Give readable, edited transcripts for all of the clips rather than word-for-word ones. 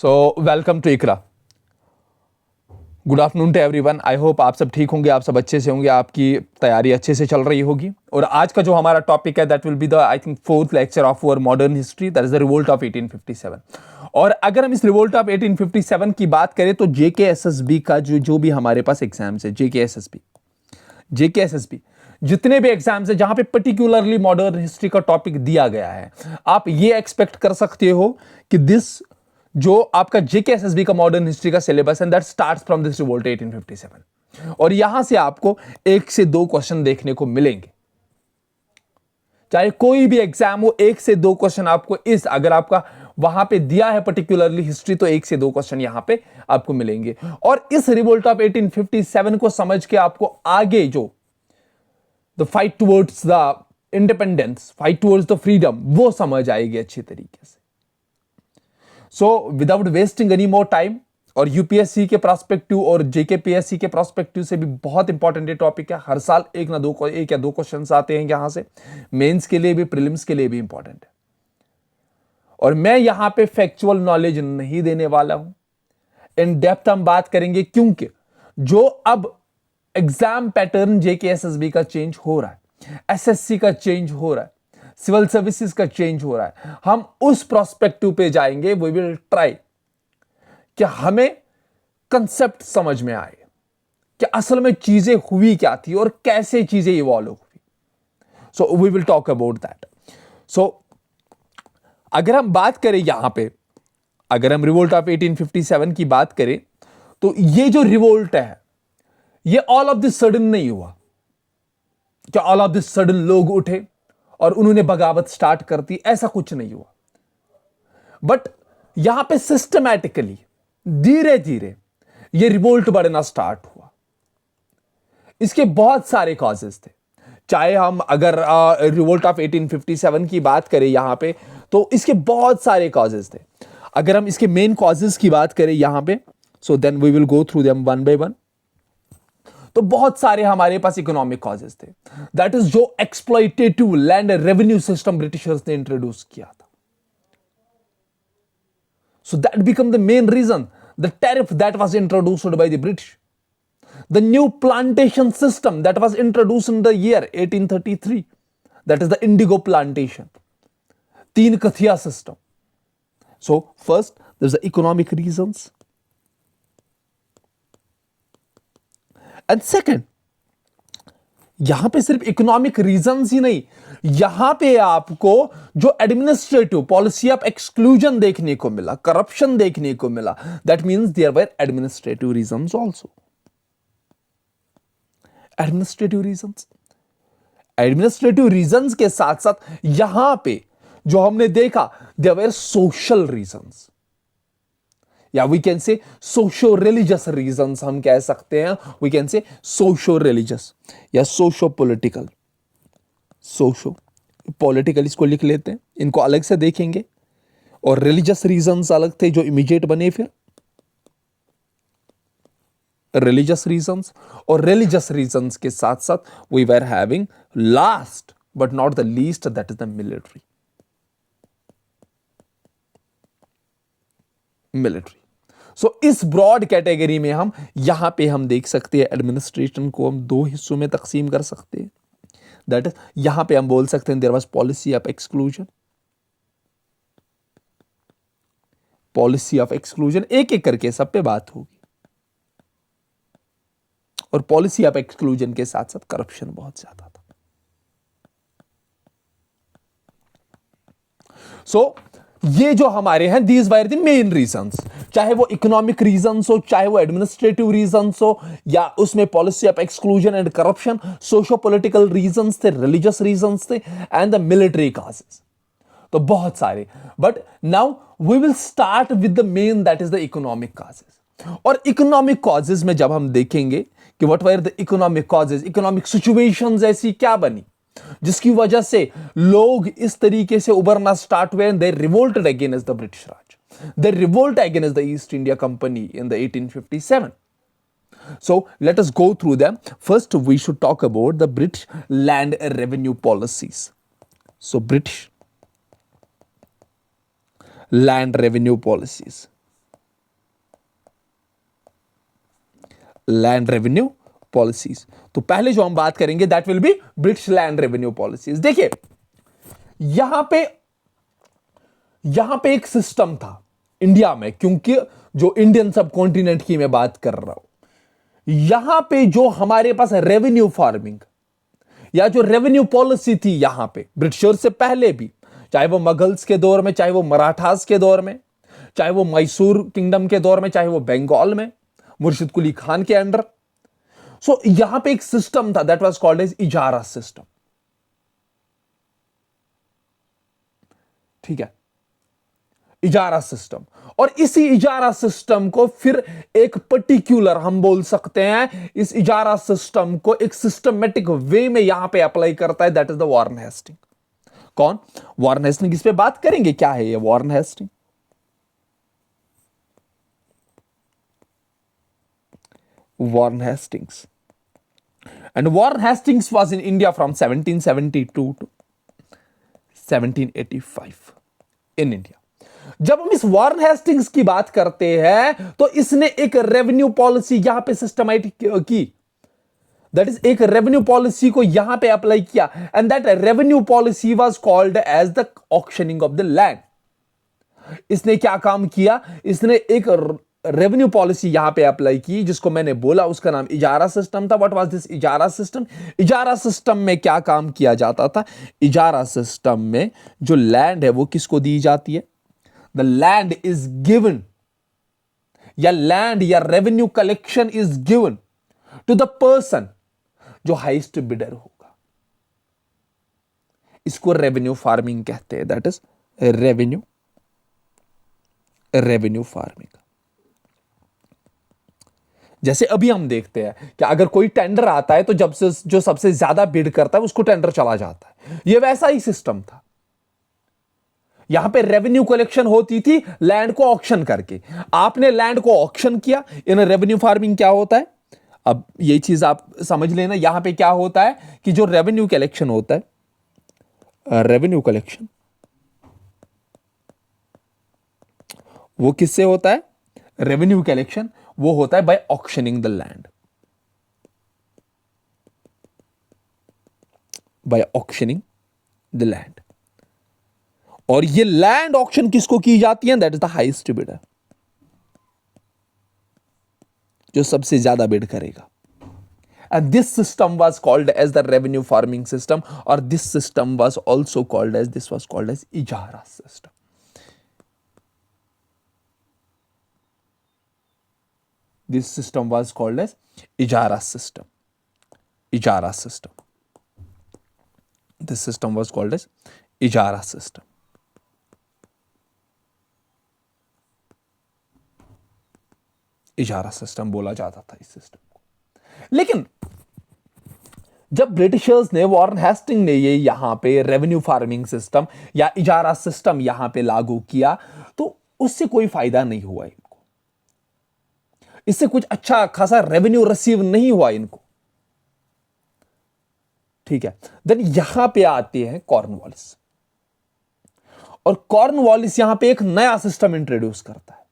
So welcome to Iqra. Good afternoon to everyone. I hope आप सब ठीक होंगे, आप सब अच्छे से होंगे, आपकी तैयारी अच्छे से चल रही होगी। और आज का जो हमारा टॉपिक है that will be the I think fourth lecture of our modern history, that is the revolt of 1857। और अगर हम इस रिवोल्ट ऑफ 1857 की बात करें तो जेकेएसएसबी का जो भी हमारे पास एग्जाम्स है, जेकेएसएसबी जितने भी एग्जाम्स है जहां पे पर्टिकुलरली मॉडर्न हिस्ट्री का टॉपिक दिया गया है, आप ये एक्सपेक्ट कर सकते हो कि दिस जो आपका जेकेएसएसबी का मॉडर्न हिस्ट्री का सिलेबस है that starts from this revolt 1857, और यहां से आपको 1 से 2 क्वेश्चन देखने को मिलेंगे। चाहे कोई भी एग्जाम हो, 1 से 2 क्वेश्चन आपको इस, अगर आपका वहां पे दिया है पर्टिकुलरली हिस्ट्री, तो 1 से 2 क्वेश्चन यहां पे आपको मिलेंगे। और इस रिवोल्ट ऑफ 1857 को समझ के आपको आगे जो the fight towards the independence, fight towards the freedom, वो समझ आएगी अच्छी तरीके से। So without wasting any more time, और यूपीएससी के प्रोस्पेक्टिव और जेकेपीएससी के प्रोस्पेक्टिव से भी बहुत इंपॉर्टेंट ये टॉपिक है। हर साल एक या दो क्वेश्चंस आते हैं यहां से, मेंस के लिए भी, प्रीलिम्स के लिए भी इंपॉर्टेंट है। और मैं यहां पे फैक्चुअल नॉलेज नहीं देने वाला हूं, इन डेप्थ हम बात करेंगे, क्योंकि जो अब एग्जाम पैटर्न जेकेएसएसबी का चेंज हो रहा है, एसएससी का चेंज हो रहा है, सिविल सर्विसेज का चेंज हो रहा है, हम उस प्रोस्पेक्टिव पे जाएंगे। वी विल ट्राई कि हमें कंसेप्ट समझ में आए कि असल में चीजें हुई क्या थी और कैसे चीजें इवॉल्व हुई। So we will talk about that. So अगर हम बात करें यहां पे, अगर हम रिवोल्ट ऑफ 1857 की बात करें, तो ये जो रिवोल्ट है ये ऑल ऑफ दिस सडन नहीं हुआ। क्या ऑल ऑफ दिस सडन लोग उठे और उन्होंने बगावत स्टार्ट कर दी? ऐसा कुछ नहीं हुआ। बट यहां पे सिस्टमैटिकली धीरे धीरे ये रिवोल्ट बढ़ना स्टार्ट हुआ। इसके बहुत सारे कॉजेस थे। चाहे हम अगर रिवोल्ट ऑफ 1857 की बात करें यहां पे, तो इसके बहुत सारे कॉजेस थे। अगर हम इसके मेन कॉजेस की बात करें यहां पे, so then we will go through them one by one. तो बहुत सारे हमारे पास इकोनॉमिक कॉजेस थे। दैट इज जो exploitative land revenue system Britishers ने इंट्रोड्यूस किया था। So that become the main reason, the tariff that was introduced by the British, the new plantation system that was introduced in the year 1833, that is the indigo plantation, 3 कथिया system. So first there is the economic reasons, and second, यहां पे सिर्फ economic reasons ही नहीं, यहां पे आपको जो administrative policy of exclusion देखने को मिला, करप्शन देखने को मिला, that means there were administrative reasons also. Administrative reasons के साथ साथ यहां पे जो हमने देखा, देयर वर सोशल रीजंस, या we can say socio religious reasons, हम कह सकते हैं। We can say socio religious या सोशो पॉलिटिकल। सोशो पॉलिटिकल इसको लिख लेते हैं, इनको अलग से देखेंगे। और रिलीजियस रीजंस अलग थे जो इमीडिएट बने, फिर रिलीजियस रीजंस, और रिलीजियस रीजंस के साथ साथ we were having last but not the least, that is the military. So इस ब्रॉड कैटेगरी में हम यहां पे हम देख सकते हैं एडमिनिस्ट्रेशन को हम 2 हिस्सों में तकसीम कर सकते हैं। दैट इज, यहां पे हम बोल सकते हैं there was policy of exclusion, policy of exclusion, एक एक करके सब पे बात होगी। और पॉलिसी ऑफ एक्सक्लूजन के साथ साथ करप्शन बहुत ज्यादा था। सो ये जो हमारे हैं, these were the main reasons, चाहे वो इकोनॉमिक रीजंस हो, चाहे वो एडमिनिस्ट्रेटिव रीजंस हो, या उसमें policy of exclusion and corruption, socio political reasons थे, रिलीजियस रीजंस थे, एंड द मिलिट्री कॉजेस। तो बहुत सारे। But now we will start with the main, that is the economic causes. और इकोनॉमिक कॉजेस में जब हम देखेंगे कि what were the economic causes, economic situations ऐसी क्या बनी जिसकी वजह से लोग इस तरीके से उभरना स्टार्ट हुए, they revolted against the British Raj, they revolt against the East India Company in the 1857. So let us go through them. First we should talk about the British land revenue policies. So British land revenue policies. Land revenue policies. तो पहले जो हम बात करेंगे that will be British land revenue policies. देखिए यहां पे एक सिस्टम था इंडिया में, क्योंकि जो इंडियन सब कॉन्टिनेंट की मैं बात कर रहा हूं, यहां पे जो हमारे पास रेवेन्यू फार्मिंग या जो रेवेन्यू पॉलिसी थी यहां पे ब्रिटिशर से पहले भी, चाहे वो मुगल्स के दौर में, चाहे वो मराठास के दौर में, चाहे वो मैसूर किंगडम के दौर में, चाहे वो बंगाल में मुर्शिद कुली खान के अंडर। सो यहां पे एक सिस्टम था that was called as Ijara system. ठीक है, इजारा सिस्टम। और इसी इजारा सिस्टम को फिर एक पर्टिकुलर हम बोल सकते हैं, इस इजारा सिस्टम को एक सिस्टमेटिक वे में यहां पे अप्लाई करता है, that is the Warren Hasting. कौन? Warren Hasting. इस पे बात करेंगे क्या है ये Warren Hasting. Warren Hastings, and Warren Hastings was in India from 1772 to 1785 in India. जब हम इस वॉरेन हेस्टिंग्स की बात करते हैं तो इसने एक रेवेन्यू पॉलिसी यहां पे सिस्टमैटिक की, दैट इज एक रेवेन्यू पॉलिसी को यहां पे अप्लाई किया, and that revenue policy was called as the auctioning of the land. इसने क्या काम किया? इसने एक रेवेन्यू पॉलिसी यहां पे अप्लाई की, जिसको मैंने बोला उसका नाम इजारा सिस्टम था। What was this Ijara system? Ijara system में क्या काम किया जाता था? इजारा सिस्टम में जो लैंड है वो किसको दी जाती है? द लैंड इज गिवन, या लैंड या revenue collection is given to the person जो हाईएस्ट बिडर होगा। इसको रेवेन्यू फार्मिंग कहते हैं, दैट इज रेवेन्यू फार्मिंग। जैसे अभी हम देखते हैं कि अगर कोई टेंडर आता है तो जब से जो सबसे ज्यादा बिड करता है उसको टेंडर चला जाता है, ये वैसा ही सिस्टम था। यहां पे रेवेन्यू कलेक्शन होती थी लैंड को ऑक्शन करके। आपने लैंड को ऑक्शन किया, इन रेवेन्यू फार्मिंग क्या होता है? अब ये चीज आप समझ लेना, यहां पे क्या होता है कि जो रेवेन्यू कलेक्शन होता है, रेवेन्यू कलेक्शन वो किससे होता है? रेवेन्यू कलेक्शन वो होता है by auctioning the land, by auctioning the land. और ये लैंड ऑक्शन किसको की जाती है? That is the highest bidder, जो सबसे ज्यादा बिड करेगा। And this system was called as the revenue farming system, और this system was also called as, this was called as Ijara system. This system was called as Ijara system. Ijara system. This system was called as Ijara system. Ijara system बोला जाता था इस system को। लेकिन जब Britishers ने, Warren Hasting ने ये यहां पे रेवेन्यू फार्मिंग सिस्टम या इजारा सिस्टम यहां पे लागू किया, तो उससे कोई फायदा नहीं हुआ इनको, इससे कुछ अच्छा खासा रेवेन्यू रिसीव नहीं हुआ इनको। ठीक है, देन यहां पे आते हैं कॉर्नवालिस, और कॉर्नवालिस यहां पे एक नया सिस्टम इंट्रोड्यूस करता है,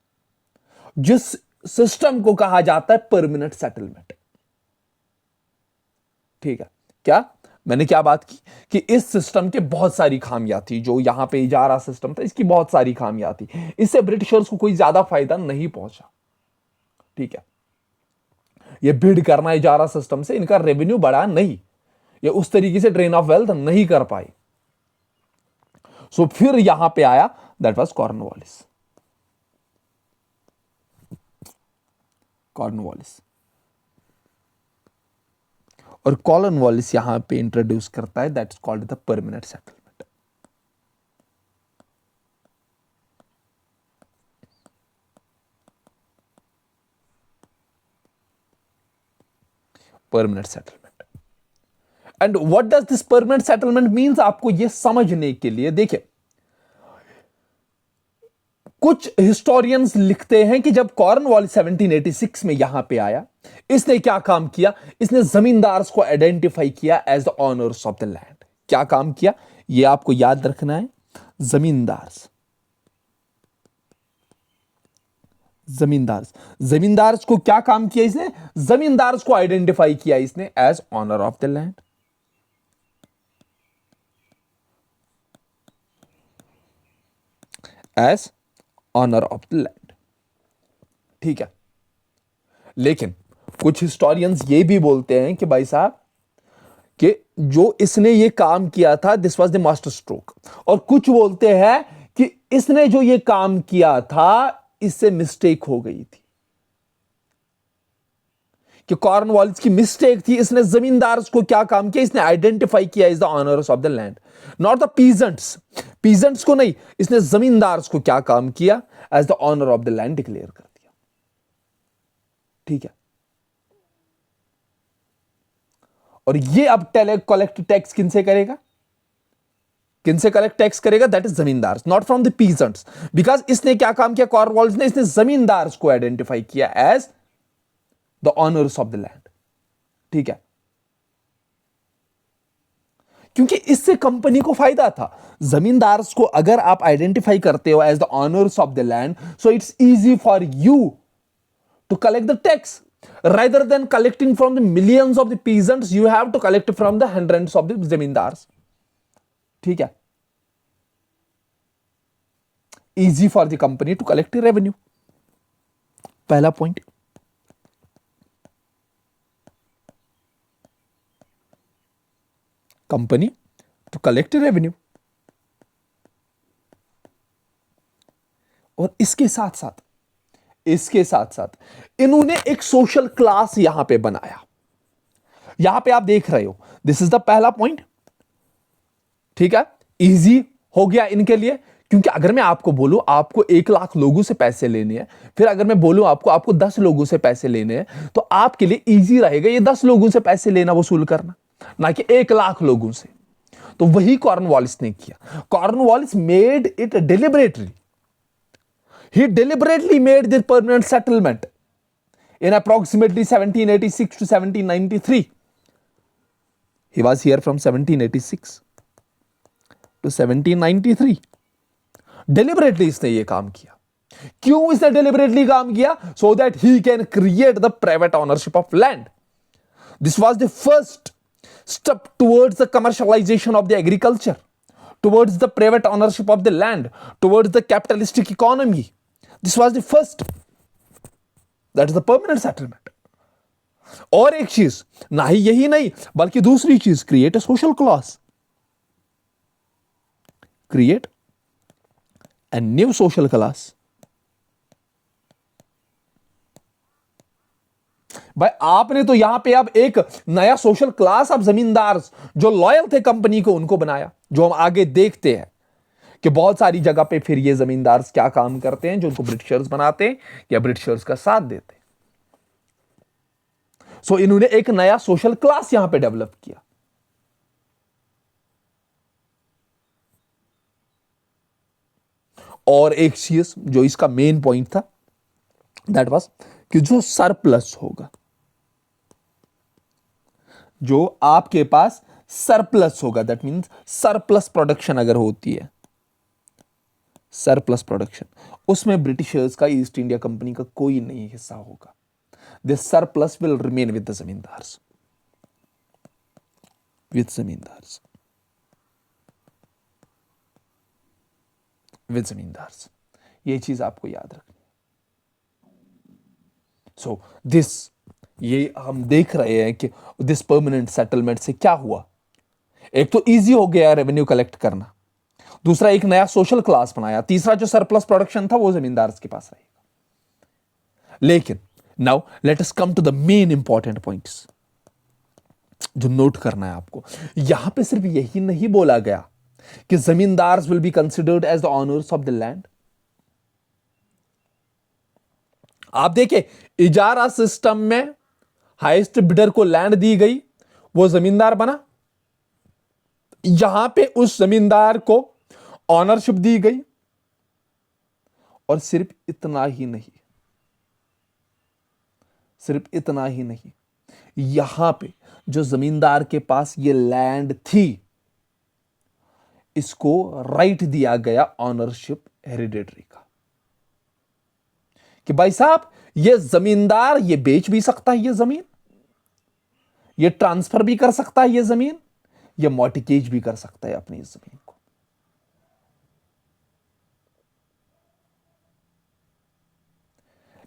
जिस सिस्टम को कहा जाता है परमानेंट सेटलमेंट। ठीक है, क्या मैंने क्या बात की कि इस सिस्टम के बहुत सारी खामियां थी। जो यहां पे इजारा सिस्टम था इसकी बहुत सारी खामियां थी, इससे ब्रिटिशर्स को कोई ज्यादा फायदा नहीं पहुंचा। ठीक है, ये बिड करना इजारा सिस्टम से इनका रेवेन्यू बढ़ा नहीं, ये उस तरीके से ड्रेन ऑफ वेल्थ नहीं कर पाई। सो फिर यहां पे आया दैट वाज कॉर्नवालिस। कॉर्नवालिस और कॉर्नवालिस यहां पे इंट्रोड्यूस करता है that is called the permanent settlement. Permanent settlement. And what does this permanent settlement means? आपको यह समझने के लिए देखिए, कुछ हिस्टोरियंस लिखते हैं कि जब कॉर्नवालिस 1786 में यहां पे आया, इसने क्या काम किया? इसने जमींदार्स को आइडेंटिफाई किया as the owners of the land. क्या काम किया यह आपको याद रखना है, जमींदार्स, जमींदार, जमींदार को क्या काम किया इसने? जमींदार को आइडेंटिफाई किया इसने as owner of the land. As owner of the land, ठीक है। लेकिन कुछ हिस्टोरियंस ये भी बोलते हैं कि भाई साहब कि जो इसने ये काम किया था this was the master stroke, और कुछ बोलते हैं कि इसने जो ये काम किया था इससे मिस्टेक हो गई थी, कि कॉर्नवालिस की मिस्टेक थी। इसने जमींदार को क्या काम किया? इसने आइडेंटिफाई किया is the owners of the land, not the peasants. Peasants को नहीं, इसने जमींदार को क्या काम किया? As the owner of the land declare कर दिया, ठीक है। और ये अब कलेक्ट टैक्स किनसे करेगा? किनसे कलेक्ट टैक्स करेगा? दैट इज जमींदार, not from the peasants. Because इसने क्या काम किया कॉर्नवालिस ने? इसने जमींदार को आइडेंटिफाई किया as the owners of the land, ठीक है। क्योंकि इससे कंपनी को फायदा था। जमींदार को अगर आप आइडेंटिफाई करते हो as the owners of the land, so it's easy for you to collect the tax rather than collecting from the millions of the peasants. You have to collect from the hundreds of the zamindars, ठीक है। easy for the company to collect revenue, पहला पॉइंट। Company to collect revenue. और इसके साथ साथ इन्होंने एक सोशल क्लास यहां पे बनाया। यहां पे आप देख रहे हो, दिस इज द पहला पॉइंट, ठीक है। इजी हो गया इनके लिए, क्योंकि अगर मैं आपको बोलूं आपको 1 लाख लोगों से पैसे लेने हैं, फिर अगर मैं बोलूं आपको 10 लोगों से पैसे लेने हैं, तो आपके लिए इजी रहेगा ये 10 लोगों से पैसे लेना वसूल करना, ना कि 1 लाख लोगों से। तो वही कॉर्नवालिस ने किया। Cornwallis made it deliberately, he deliberately made this permanent settlement in approximately 1786 to 1793. He was here from 1786 to 1793. Deliberately इसने ये काम किया। क्यों इसने deliberately काम किया? So that he can create the private ownership of land. This was the first step towards the commercialization of the agriculture, towards the private ownership of the land, towards the capitalistic economy. This was the first, that is the permanent settlement. और एक चीज, ना ही यही नहीं बल्कि दूसरी चीज, create a social clause, create a new social class. भाई आपने तो यहां पे अब एक नया सोशल क्लास, अब जमींदार जो लॉयल थे कंपनी को उनको बनाया, जो हम आगे देखते हैं कि बहुत सारी जगह पे फिर ये जमींदार क्या काम करते हैं, जो उनको ब्रिटिशर्स बनाते हैं या ब्रिटिशर्स का साथ देते हैं। सो इन्होंने एक नया सोशल क्लास यहां पे डेवलप किया। और एक चीज जो इसका मेन पॉइंट था, दैट वाज कि जो सरप्लस होगा, जो आपके पास सरप्लस होगा, दैट मींस सरप्लस प्रोडक्शन अगर होती है, सरप्लस प्रोडक्शन, उसमें ब्रिटिशर्स का, ईस्ट इंडिया कंपनी का कोई नहीं हिस्सा होगा। This surplus will remain with the zamindars, with zamindars, with zamindars. ये चीज आपको याद रखनी। सो दिस, ये हम देख रहे हैं कि दिस परमानेंट सेटलमेंट से क्या हुआ। एक तो इजी हो गया रेवेन्यू कलेक्ट करना, दूसरा एक नया सोशल क्लास बनाया, तीसरा जो सरप्लस प्रोडक्शन था वो जमींदार के पास रहेगा। लेकिन now let us come to the main important points जो नोट करना है आपको। यहां पे सिर्फ यही नहीं बोला गया कि zamindar will be considered as the owners of the land. आप देखिए, इजारा सिस्टम में हाईएस्ट बिडर को लैंड दी गई, वो जमींदार बना। यहां पे उस जमींदार को ऑनरशिप दी गई। और सिर्फ इतना ही नहीं, सिर्फ इतना ही नहीं, यहां पे जो जमींदार के पास ये लैंड थी, इसको राइट दिया गया ऑनरशिप हेरिडेटरी का, कि भाई साहब ये जमींदार ये बेच भी सकता है, ये जमीन, ये ट्रांसफर भी कर सकता है, ये जमीन, ये मॉर्टिगेज भी कर सकता है अपनी इस जमीन को।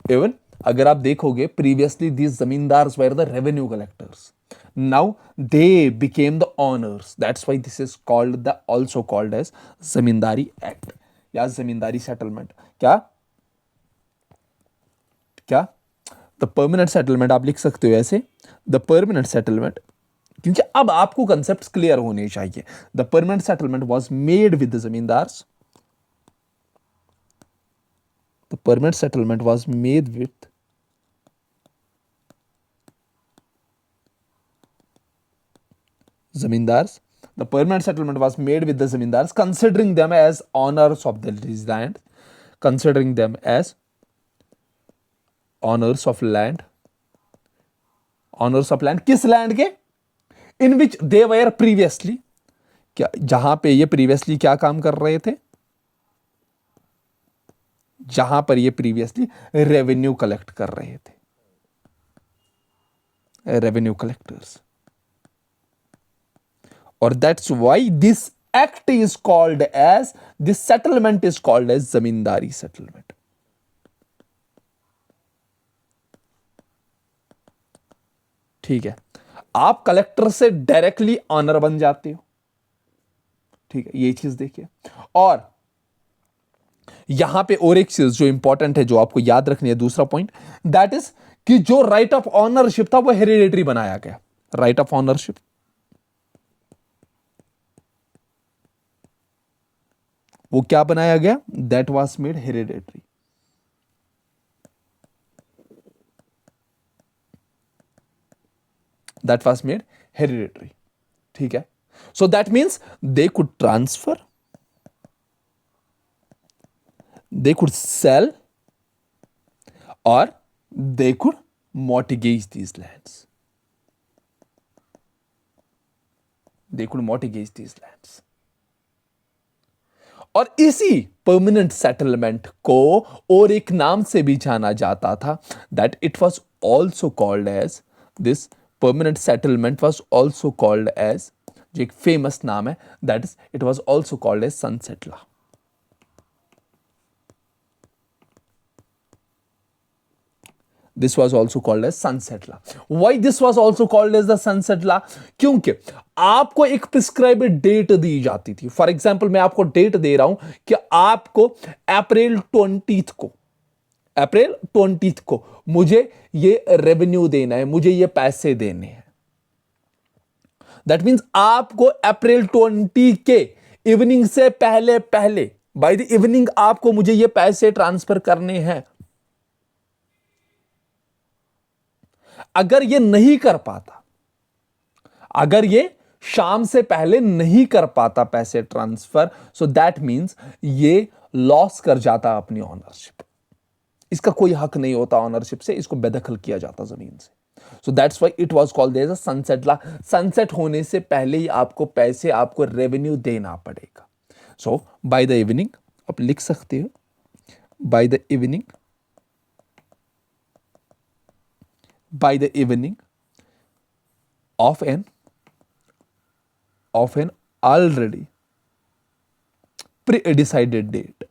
इवन अगर आप देखोगे, previously these zamindars were the revenue collectors, now they became the owners, that's why this is called the also called as zamindari act या जमींदारी सेटलमेंट। क्या क्या द परमानेंट सेटलमेंट आप लिख सकते हो ऐसे, द परमानेंट सेटलमेंट, क्योंकि अब आपको कंसेप्ट क्लियर होने चाहिए। The permanent settlement was made with the zamindars, the permanent settlement was made with zamindars. The permanent settlement was made with the zamindars, considering them as owners of the land, considering them as owners of land, owners of land, किस land के? In which they were previously, क्या जहां पे ये previously क्या काम कर रहे थे? जहां पर ये previously रेवेन्यू कलेक्ट कर रहे थे, रेवेन्यू कलेक्टर्स। और that's why this act is called as, this settlement is called as zamindari settlement. ठीक है, आप कलेक्टर से डायरेक्टली ऑनर बन जाते हो। ठीक है, ये चीज देखिए। और यहां पे और एक चीज जो इंपॉर्टेंट है, जो आपको याद रखनी है, दूसरा पॉइंट, दैट इज कि जो राइट ऑफ ऑनरशिप था वो हेरिडेटरी बनाया गया। राइट ऑफ ऑनरशिप वो क्या बनाया गया? That was made hereditary. That was made hereditary. ठीक है, so that means they could transfer, they could sell, or they could mortgage these lands. They could mortgage these lands. और इसी permanent settlement को और एक नाम से भी जाना जाता था, that it was also called as, this permanent settlement was also called as, जो एक फेमस नाम है, that is it was also called as sunset law. This was also called as sunset law. Why this was also called as the sunset law? क्योंकि आपको एक prescribed date दी जाती थी। For example मैं आपको डेट दे रहा हूं कि आपको अप्रैल 20 को मुझे ये रेवेन्यू देना है, मुझे ये पैसे देने हैं। दैट मीन्स आपको अप्रैल 20 के इवनिंग से पहले पहले, बाय द इवनिंग आपको मुझे ये पैसे ट्रांसफर करने हैं। अगर ये नहीं कर पाता, अगर ये शाम से पहले नहीं कर पाता पैसे ट्रांसफर, सो दैट मींस ये लॉस कर जाता अपनी ऑनरशिप। इसका कोई हक नहीं होता ऑनरशिप से, इसको बेदखल किया जाता जमीन से। So that's why it was called as a sunset law. Sunset होने से पहले ही आपको पैसे, आपको रेवेन्यू देना पड़ेगा। सो बाय द इवनिंग, आप लिख सकते हो, by the evening, by the evening of an already pre-decided date,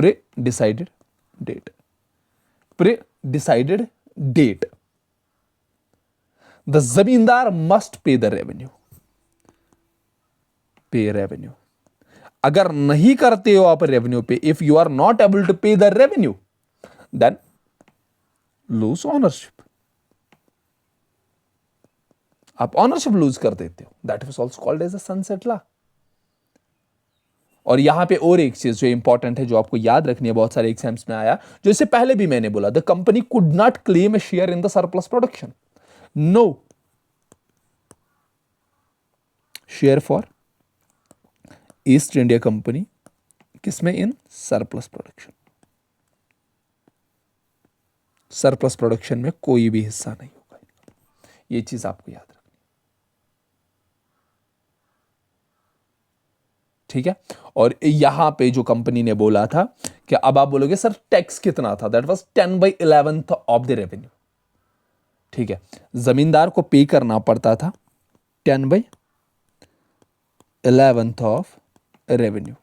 pre-decided date, the zamindar must pay the revenue, pay revenue. अगर नहीं करते हो आप रेवेन्यू पे, if you are not able to pay the revenue, then lose ownership. आप ownership lose कर देते हो। That is also called as a sunset law. और यहां पे और एक चीज जो इंपॉर्टेंट है, जो आपको याद रखनी है, बहुत सारे एग्जाम्स में आया, जो इससे पहले भी मैंने बोला, the company could not claim a share in the surplus production. No share for East India Company, किसमें? In surplus production. Surplus production में कोई भी हिस्सा नहीं होगा। ये चीज आपको याद रखनी। ठीक है। और यहां पे जो कंपनी ने बोला था कि अब आप बोलोगे सर टैक्स कितना था, that was 10/11 of the revenue, ठीक है। जमींदार को पे करना पड़ता था 10/11 ऑफ रेवेन्यू,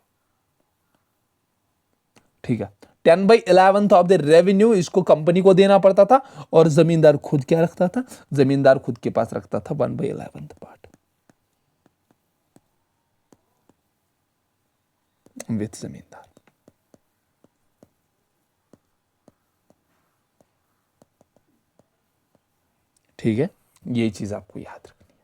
ठीक है। 10/11 ऑफ द रेवेन्यू इसको कंपनी को देना पड़ता था, और जमींदार खुद क्या रखता था, जमींदार खुद के पास रखता था 1/11 पार्ट विथ जमींदार। ठीक है, ये चीज आपको याद रखनी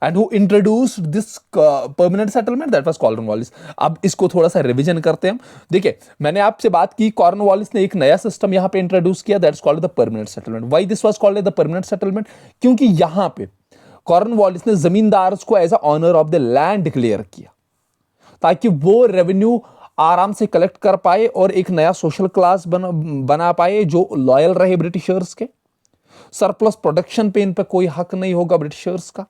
है। And who introduced this permanent settlement, that was Cornwallis. अब इसको थोड़ा सा रिवीजन करते हैं हम। देखिए, मैंने आपसे बात की, कॉर्नवालिस ने एक नया सिस्टम यहां पे इंट्रोड्यूस किया, that's called the permanent settlement. Why this was called the permanent settlement? क्योंकि यहां पे कॉर्नवालिस ने जमींदार को as a owner of the land declare किया, ताकि वो रेवेन्यू आराम से कलेक्ट कर पाए और एक नया सोशल क्लास बना पाए जो लॉयल रहे ब्रिटिशर्स के। सरप्लस प्रोडक्शन पे इन पे कोई हक नहीं होगा ब्रिटिशर्स का,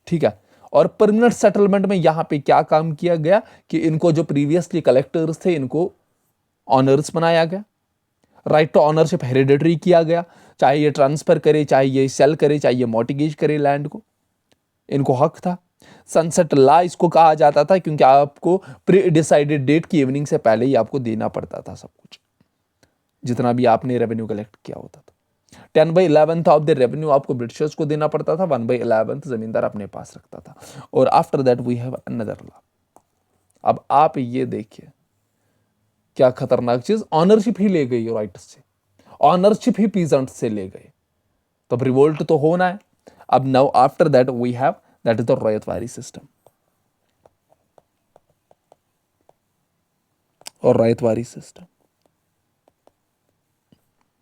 ठीक है। और परमानेंट सेटलमेंट में यहां पे क्या काम किया गया कि इनको जो प्रीवियसली कलेक्टर्स थे इनको ऑनर्स बनाया गया, राइट टू ऑनरशिप हेरिडेटरी किया गया, चाहे ये ट्रांसफर करे, चाहे ये सेल करे, चाहे ये मॉर्टिगेज करे लैंड को, इनको हक था। सनसेट लॉ इसको कहा जाता था, क्योंकि आपको प्री डिसाइडेड डेट की इवनिंग से पहले ही आपको देना पड़ता था सब कुछ, जितना भी आपने रेवेन्यू कलेक्ट किया होता था। 10/11 ऑफ द रेवेन्यू आपको ब्रिटिशर्स को देना पड़ता था, 1/11 जमींदार अपने पास रखता था। और after that we have another law. अब आप ये देखिए क्या खतरनाक चीज, ऑनरशिप ही ले गई राइट्स से, ऑनरशिप ही पीजेंट से ले गए। तब रिवोल्ट तो होना है। अब now after that we have, that is the Ryotwari system. और रॉयतवारी सिस्टम,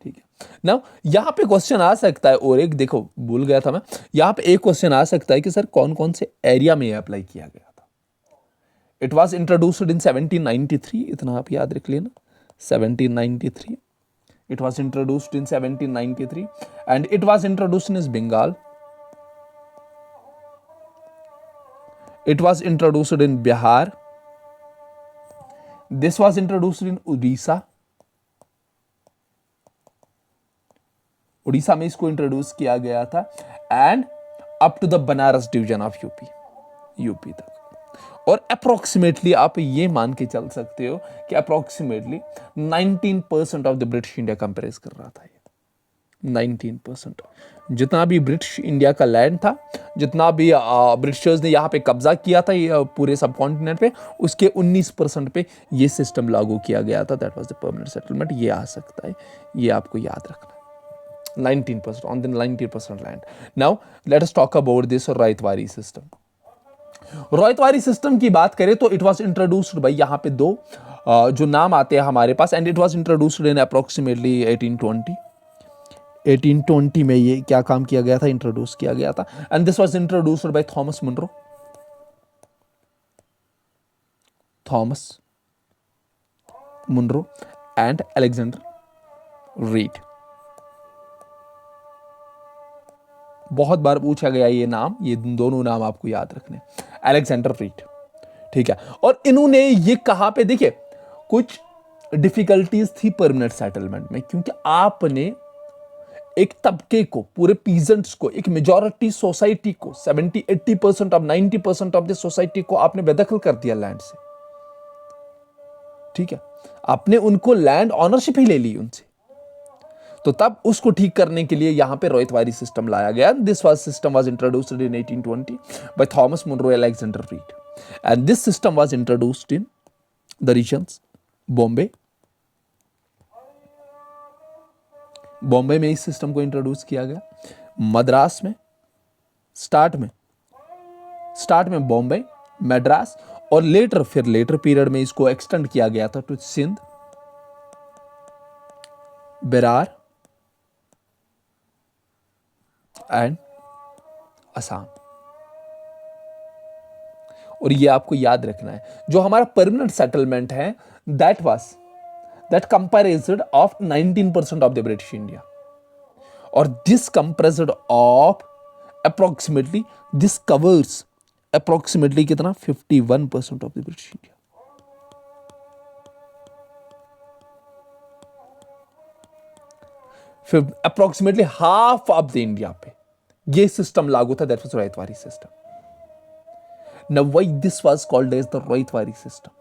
ठीक है। नाउ यहां पे क्वेश्चन आ सकता है, और एक देखो भूल गया था मैं, यहां पे एक क्वेश्चन आ सकता है कि सर कौन कौन से एरिया में अप्लाई किया गया था। इट वाज इंट्रोड्यूस्ड इन 1793, इतना आप याद रख लेना, 1793 it was introduced in 1793, and it was introduced in Bengal, it was introduced in Bihar, this was introduced in Odisha, Orissa में इसको इंट्रोड्यूस किया गया था, and up to the Banaras division of UP तक। और अप्रोक्सीमेटली आप ये मान के चल सकते हो कि approximately 19% of the British India compress कर रहा था ये। 19% जितना भी ब्रिटिश इंडिया का लैंड था, जितना भी ब्रिटिशर्स ने यहाँ पे कब्जा किया था ये पूरे सब कॉन्टिनेंट पे, उसके 19% पे ये सिस्टम लागू किया गया था, that was the permanent settlement. ये आ सकता है, ये आपको याद रखना है। 19% on the 90% land. Now let us talk about this Ryotwari system. Ryotwari system की बात करें तो इट वाज इंट्रोड्यूस्ड भाई, यहाँ पे दो जो नाम आते हैं हमारे पास, and it was introduced in approximately 1820 में ये क्या काम किया गया था, इंट्रोड्यूस किया गया था। And this was introduced by Thomas Munro and Alexander Read. बहुत बार पूछा गया ये नाम, ये दोनों नाम आपको याद रखने, अलेक्जेंडर रीड, ठीक है। और इन्होंने ये कहा पे, देखिए कुछ डिफिकल्टीज थी परमानेंट सेटलमेंट में, क्योंकि आपने एक तबके को, पूरे पीजेंट्स को, एक मेजॉरिटी सोसाइटी को, 70-80% ऑफ 90% ऑफ द सोसाइटी को आपने बेदखल कर दिया लैंड से, ठीक है। आपने उनको लैंड ऑनरशिप ही ले ली उनसे, तो तब उसको ठीक करने के लिए यहां पे रॉयतवारी सिस्टम लाया गया। This was system was introduced in 1820 by Thomas Munro Alexander Read, and this system was introduced in the regions Bombay में इस सिस्टम को इंट्रोड्यूस किया गया, मद्रास में स्टार्ट में बॉम्बे, मद्रास, और लेटर पीरियड में इसको एक्सटेंड किया गया था टू सिंध, बेरार एंड असम। और ये आपको याद रखना है, जो हमारा परमानेंट सेटलमेंट है that comprised of 19% of the British India, or this comprised of approximately, this covers approximately कितना 51% of the British India. Approximately half of the India पे ये सिस्टम लागू था, that was ryotwari system. Now why this was called as the ryotwari system.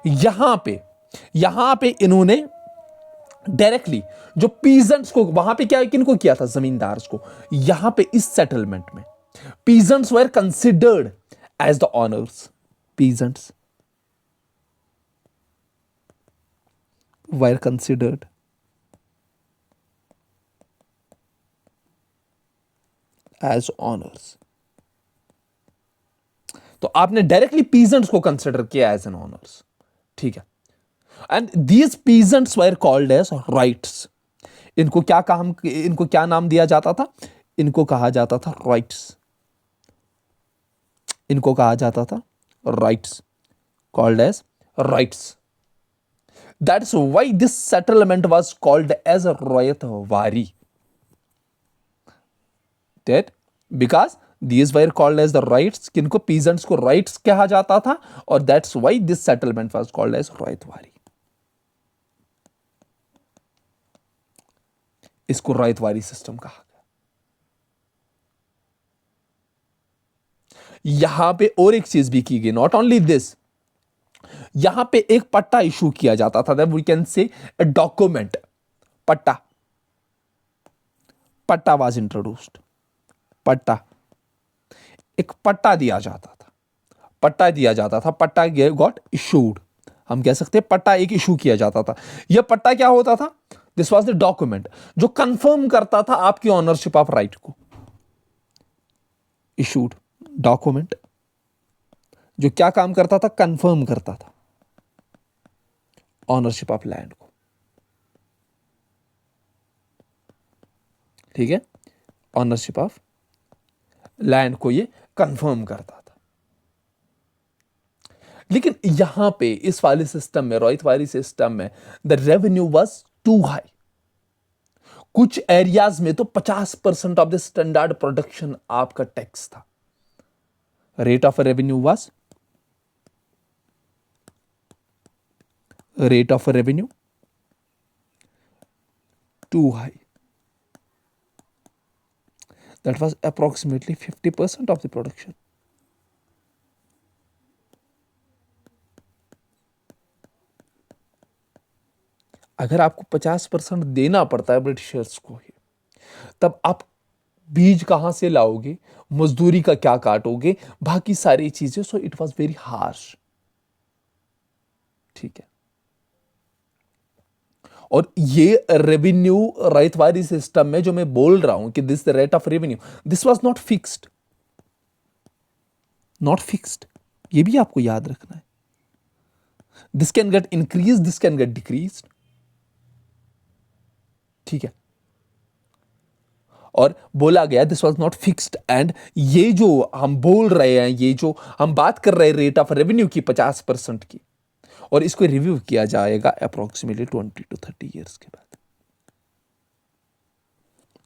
यहां पे इन्होंने directly जो peasants को, वहां पे क्या किनको किया था, जमींदार को। यहां पे इस सेटलमेंट में peasants were considered as the owners. Peasants were considered as owners. तो आपने डायरेक्टली पीजेंट्स को कंसिडर किया एज एन ऑनर्स, ठीक है। And these peasants were called as ryots. इनको क्या नाम दिया जाता था, इनको कहा जाता था राइट्स। इनको कहा जाता था ryots, called as ryots. That's why this settlement was called as ryotwari. That because these were called as the rights, किनको peasants को rights कहा जाता था, और that's why this settlement was called as ryotwari. इसको रैयतवाड़ी सिस्टम कहा गया। यहां पे और एक चीज भी की गई, नॉट ओनली दिस, यहां पे एक पट्टा इशू किया जाता था, that we can say a document. Patta was introduced. एक पट्टा दिया जाता था, पट्टा गॉट इशूड। हम कह सकते हैं पट्टा एक इशू किया जाता था। यह पट्टा क्या होता था, दिस वाज द डॉक्यूमेंट जो कंफर्म करता था आपकी ऑनरशिप ऑफ राइट को। इशूड डॉक्यूमेंट जो क्या काम करता था, कंफर्म करता था ऑनरशिप ऑफ लैंड को, ठीक है। ऑनरशिप ऑफ लैंड को ये कंफर्म करता था। लेकिन यहां पे इस वाले सिस्टम में, रैयतवाड़ी सिस्टम में, the revenue was too high. कुछ एरियाज में तो 50% ऑफ द स्टैंडर्ड प्रोडक्शन आपका टैक्स था। Rate of revenue too high. That was approximately 50% of the production. अगर आपको 50% देना पड़ता है ब्रिटिशर्स को ही, तब आप बीज कहां से लाओगे, मजदूरी का क्या काटोगे, बाकी सारी चीजें। So it was very harsh, ठीक है। और ये रेवेन्यू रैयतवाड़ी सिस्टम में जो मैं बोल रहा हूं कि this rate of revenue, this was not fixed. ये भी आपको याद रखना है। This can get increase, this can get decrease, ठीक है। और बोला गया this was not fixed. And ये जो हम बोल रहे हैं, ये जो हम बात कर रहे हैं रेट ऑफ रेवेन्यू की 50% की, और इसको रिव्यू किया जाएगा अप्रोक्सीमेटली 20 to 30 ईयर्स के बाद,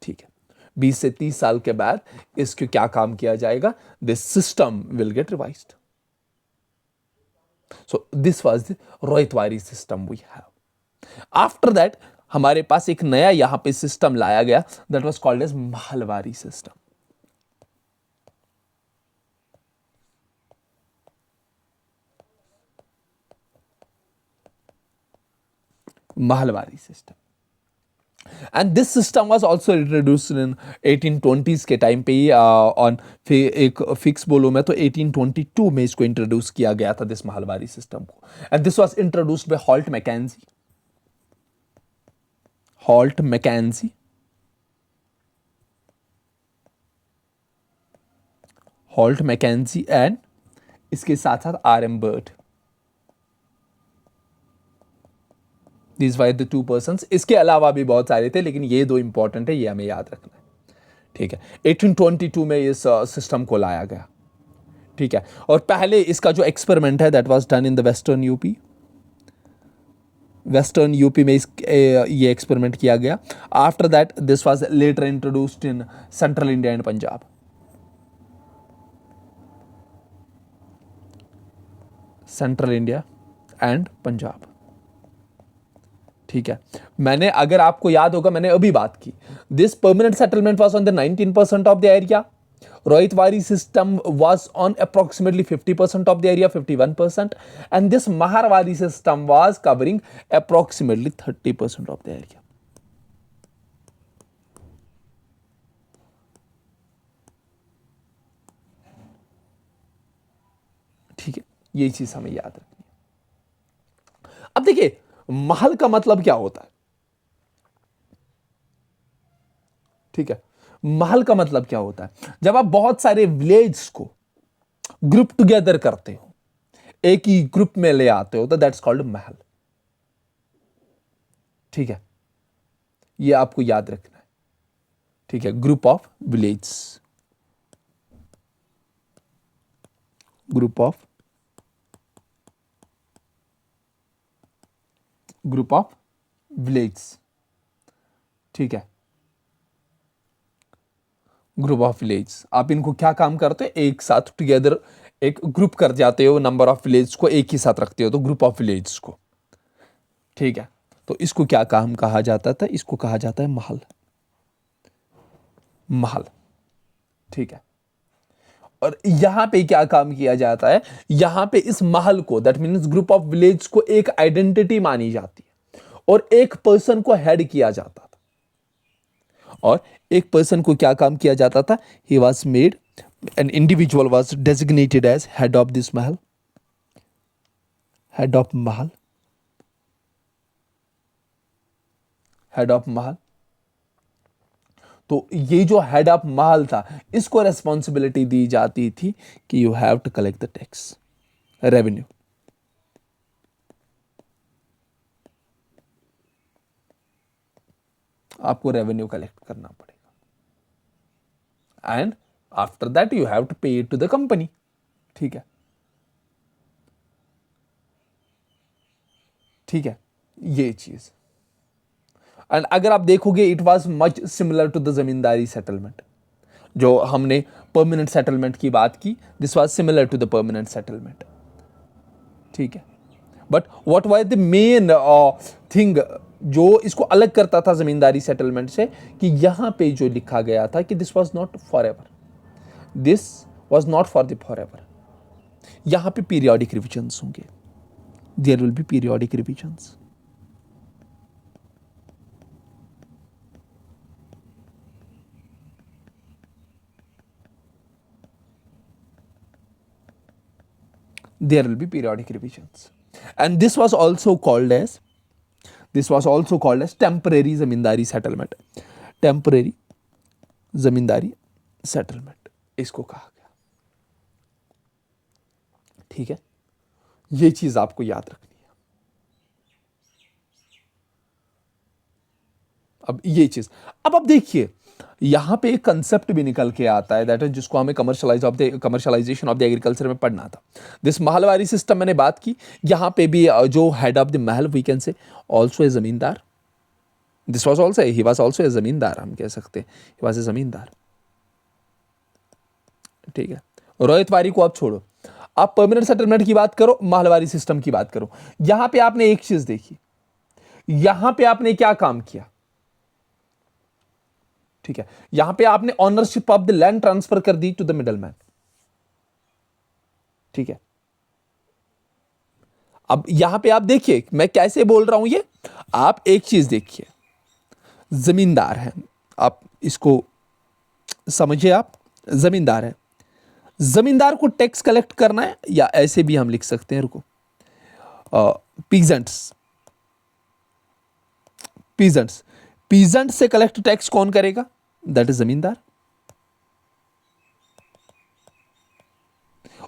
ठीक है। 20 से 30 साल के बाद इसको क्या काम किया जाएगा, this system will get revised. So this was the ryotwari system we have. After that हमारे पास एक नया यहां पे सिस्टम लाया गया, that was called as mahalwari system. Mahalwari system. And this system was also introduced in 1820s के टाइम पे ही, ऑन एक फिक्स बोलो मैं तो 1822 में इसको इंट्रोड्यूस किया गया था, दिस महलवाड़ी सिस्टम को। And this was introduced by Holt Mackenzie and इसके साथ साथ R.M. Bird. These were the two persons। इसके अलावा भी बहुत सारे थे, लेकिन ये दो इंपॉर्टेंट है, ये हमें याद रखना है, ठीक है। 1822 में इस सिस्टम को लाया गया, ठीक है। और पहले इसका जो एक्सपेरिमेंट है that was done in the western UP में ये एक्सपेरिमेंट किया गया। After that this was later introduced in central India and Punjab. Central India and Punjab. ठीक है, मैंने, अगर आपको याद होगा, मैंने अभी बात की, this permanent settlement was on the 19% of the area, Ryotwari system was on approximately 50% of the area, 51%, and this Mahalwari system was covering approximately 30% of the area. ठीक है, यही चीज हमें याद रखनी है। अब देखिए, महल का मतलब क्या होता है? ठीक है, महल का मतलब क्या होता है? जब आप बहुत सारे विलेज को ग्रुप टुगेदर करते हो, एक ही ग्रुप में ले आते हो, तो दैट्स कॉल्ड महल। ठीक है, ये आपको याद रखना है। ठीक है, group of village, group of village. ठीक है, ग्रुप ऑफ विलेज, आप इनको क्या काम करते हो? एक साथ टुगेदर एक ग्रुप कर जाते हो, नंबर ऑफ विलेज को एक ही साथ रखते हो, तो ग्रुप ऑफ विलेज को। ठीक है, तो इसको क्या काम कहा जाता था? इसको कहा जाता है महल। महल। ठीक है, और यहां पे क्या काम किया जाता है? यहां पे इस महल को, that means group of village को, एक आइडेंटिटी मानी जाती है और एक पर्सन को हेड किया जाता था। और एक पर्सन को क्या काम किया जाता था? He was made, an individual was designated as head of this mahal, head of mahal, head of mahal. तो ये जो हेड ऑफ महल था, इसको रेस्पॉन्सिबिलिटी दी जाती थी कि you have to collect the tax, revenue. आपको रेवेन्यू कलेक्ट करना पड़ेगा, and after that you have to pay it to the company. ठीक है, ठीक है, ये चीज। एंड अगर आप देखोगे, it was much similar to the zamindari settlement. जो हमने परमानेंट सेटलमेंट की बात की, this was similar to the permanent settlement. ठीक है, but what was the main thing जो इसको अलग करता था जमींदारी सेटलमेंट से, कि यहां पे जो लिखा गया था कि this was not forever, this was not for the forever. यहां पे पीरियोडिक रिविजन्स होंगे, there will be periodic revisions. There will be periodic revisions, and this was also called as temporary zamindari settlement, temporary zamindari settlement इसको कहा गया। ठीक है, ये चीज आपको याद रखनी है। अब ये चीज, अब आप देखिए, यहां पे एक कंसेप्ट भी निकल के आता है, दैट इज जिसको हमें कमर्शलाइजेशन ऑफ द एग्रीकल्चर में पढ़ना था। दिस महलवारी सिस्टम मैंने बात की, यहां पे भी जो head of the mahal, we can say also a zamindar. This was also, he was also a zamindar, हम कह सकते हैं ही वाज ए जमींदार। ठीक है, रोहितवारी को आप छोड़ो, आप परमानेंट सेटलमेंट की बात करो, महलवारी सिस्टम की बात करो। यहां पे आपने एक चीज देखी, यहां पे आपने क्या काम किया? ठीक है, यहां पे आपने ownership of the land transfer कर दी टू द मिडलमैन। ठीक है, अब यहां पे आप देखिए मैं कैसे बोल रहा हूं ये, आप एक चीज देखिए, जमींदार है, आप इसको समझिए, आप जमींदार है, जमींदार को टैक्स कलेक्ट करना है, या ऐसे भी हम लिख सकते हैं, रुको, पीजेंट्स, पीजेंट्स, पीजेंट से कलेक्ट टैक्स कौन करेगा? दैट इज जमींदार।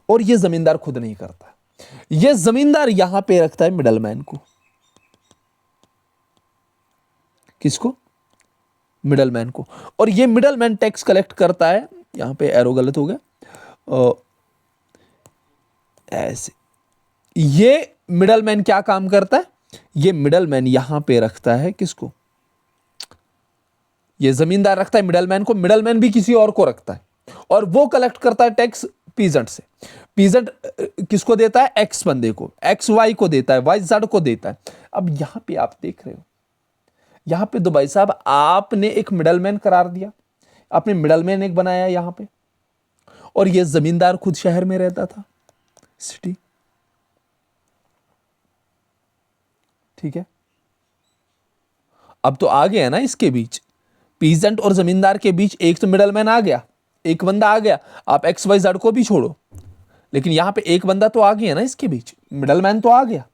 और ये जमींदार खुद नहीं करता, ये जमींदार यहां पे रखता है मिडलमैन को। किसको? मिडलमैन को। और ये मिडलमैन टैक्स कलेक्ट करता है, यहां पे एरो गलत हो गया, ऐसे। ये मिडलमैन क्या काम करता है? ये मिडलमैन यहां पे रखता है किसको? ये जमींदार रखता है मिडलमैन को, मिडलमैन भी किसी और को रखता है, और वो कलेक्ट करता है टैक्स पीजेंट से। पीजेंट किसको देता है? एक्स बंदे को, एक्स वाई को देता है, वाई जेड को देता है। अब यहां पे आप देख रहे हो, यहां पे तो भाई साहब आपने एक मिडलमैन करार दिया, आपने मिडलमैन एक बनाया यहां पे, और ये जमींदार खुद शहर में रहता था, सिटी। ठीक है, अब तो आ गया ना इसके बीच, पीजेंट और जमींदार के बीच एक तो मिडलमैन आ गया, एक बंदा आ गया। आप एक्स वाई जेड को भी छोड़ो, लेकिन यहां पे एक बंदा तो आ गया ना इसके बीच, मिडलमैन तो आ गया।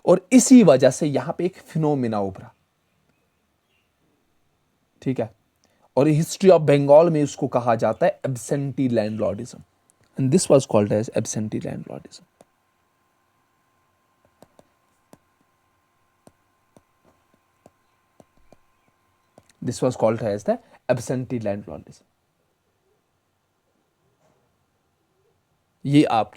और इसी वजह से यहां पे एक फिनोमिना उभरा। ठीक है, और हिस्ट्री ऑफ बंगाल में उसको कहा जाता है absentee landlordism, and this was called as absentee landlordism. This was called as the absentee landlordism. ये आप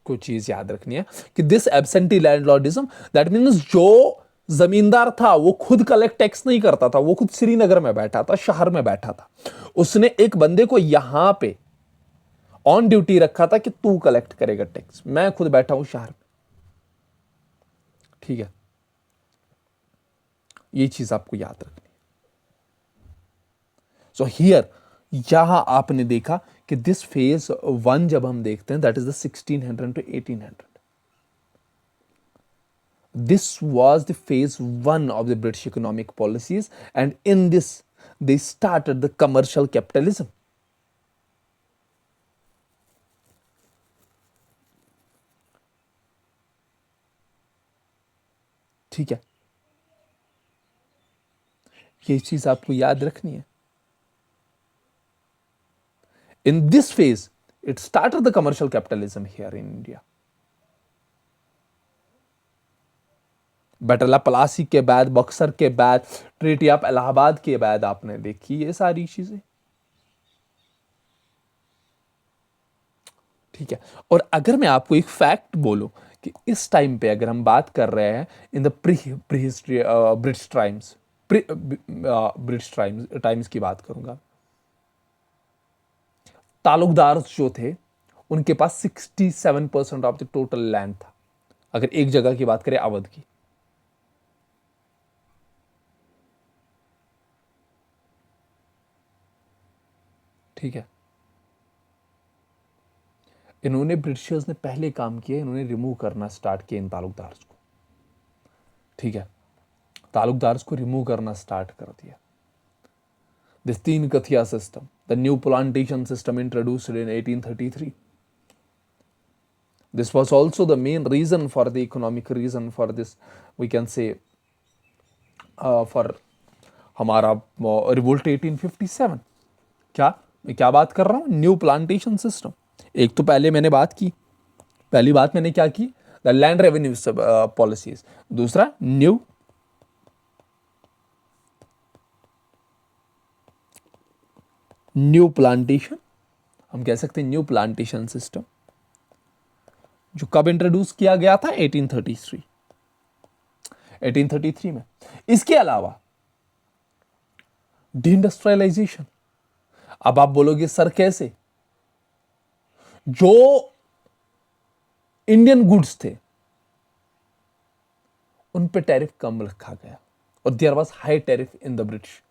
को चीज याद रखनी है कि this absentee landlordism, that means जो जमींदार था वो खुद कलेक्ट टैक्स नहीं करता था, वो खुद श्रीनगर में बैठा था, शहर में बैठा था, उसने एक बंदे को यहां पे ऑन ड्यूटी रखा था कि तू कलेक्ट करेगा टैक्स, मैं खुद बैठा हूं शहर में। ठीक है, ये चीज आपको याद रखनी है। सो हियर, यहां आपने देखा कि दिस फेज 1 जब हम देखते हैं, that is the 1600 to 1800, this was the phase 1 of the British economic policies, and in this they started the commercial capitalism. ठीक है, ये चीज आपको याद रखनी है। In this phase it started the commercial capitalism here in India. Battle of Plassey के बाद, बक्सर के बाद, ट्रीटी ऑफ इलाहाबाद के बाद आपने देखी ये सारी चीजें। ठीक है, और अगर मैं आपको एक फैक्ट बोलूं कि इस टाइम पे अगर हम बात कर रहे हैं in the pre history British times, British times की बात करूंगा, तालुकदार जो थे उनके पास 67% ऑफ द टोटल लैंड था, अगर एक जगह की बात करें अवध की। ठीक है, इन्होंने, ब्रिटिशर्स ने पहले काम किया, इन्होंने रिमूव करना स्टार्ट किया इन तालुकदार्स को। ठीक है, तालुकदार्स को रिमूव करना स्टार्ट कर दिया। This Tinkathia system, the new plantation system introduced in 1833. This was also the main reason for the economic reason for this, we can say, for हमारा रिवोल्ट 1857। क्या मैं क्या बात कर रहा हूं? New plantation system. एक तो पहले मैंने बात की, पहली बात मैंने क्या की? The land revenue policies. दूसरा न्यू प्लांटेशन, हम कह सकते हैं न्यू प्लांटेशन सिस्टम, जो कब इंट्रोड्यूस किया गया था? 1833 में। इसके अलावा डिइंडस्ट्रियलाइजेशन। अब आप बोलोगे सर कैसे? जो इंडियन गुड्स थे उन पे टैरिफ कम रखा गया, और there was high tariff in the British.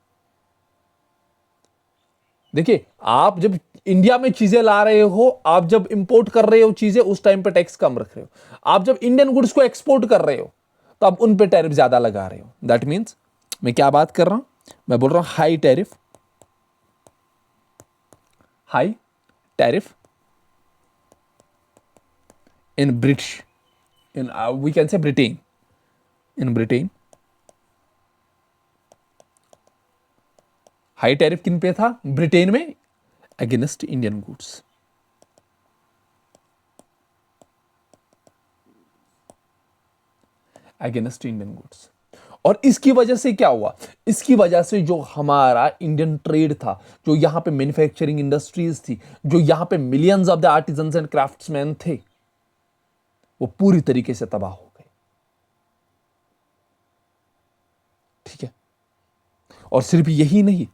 देखिए, आप जब इंडिया में चीजें ला रहे हो, आप जब इंपोर्ट कर रहे हो चीजें, उस टाइम पे टैक्स कम रख रहे हो। आप जब इंडियन गुड्स को एक्सपोर्ट कर रहे हो तो आप उन पे टैरिफ ज्यादा लगा रहे हो। दैट मीन्स, मैं क्या बात कर रहा हूं? मैं बोल रहा हूं high tariff, high tariff in British, in we can say Britain, in Britain high tariff किन पे था? ब्रिटेन में, against Indian goods. Against Indian goods. और इसकी वजह से क्या हुआ? इसकी वजह से जो हमारा इंडियन ट्रेड था, जो यहां पे मैन्युफैक्चरिंग इंडस्ट्रीज थी, जो यहां पे millions of the artisans and craftsman थे, वो पूरी तरीके से तबाह हो गए। ठीक है, और सिर्फ यही नहीं,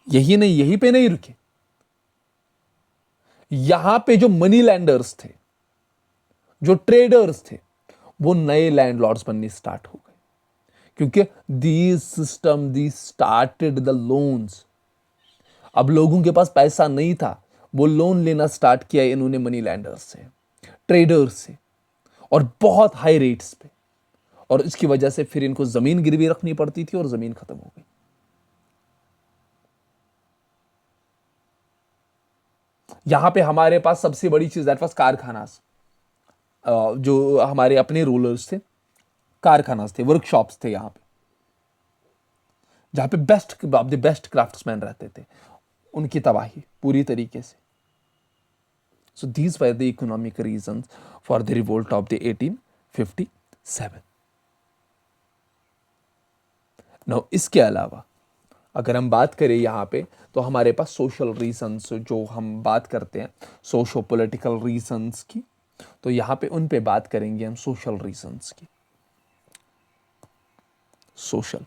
यहीं पे नहीं रुके, यहां पे जो मनी लैंडर्स थे, जो ट्रेडर्स थे, वो नए लैंडलॉर्ड्स बनने स्टार्ट हो गए, क्योंकि दीज स्टार्टेड द लोन्स। अब लोगों के पास पैसा नहीं था, वो लोन लेना स्टार्ट किया इन्होंने मनी लैंडर्स से, ट्रेडर्स से, और बहुत हाई रेट्स पे। और इसकी वजह से फिर इनको जमीन गिरवी रखनी पड़ती थी और जमीन खत्म हो गई। यहां पे हमारे पास सबसे बड़ी चीज दैट वाज कारखानास। जो हमारे अपने रूलर्स थे, कारखानास थे, वर्कशॉप्स थे यहां पे, जहां पे बेस्ट क्राफ्ट्समैन रहते थे। उनकी तबाही पूरी तरीके से। So these were the economic reasons for the revolt of the 1857। Now इसके अलावा अगर हम बात करें यहां पे, तो हमारे पास सोशल रीजंस, जो हम बात करते हैं सोशो पॉलिटिकल रीजंस की, तो यहां पे उन पे बात करेंगे हम, सोशल रीजंस की। सोशल,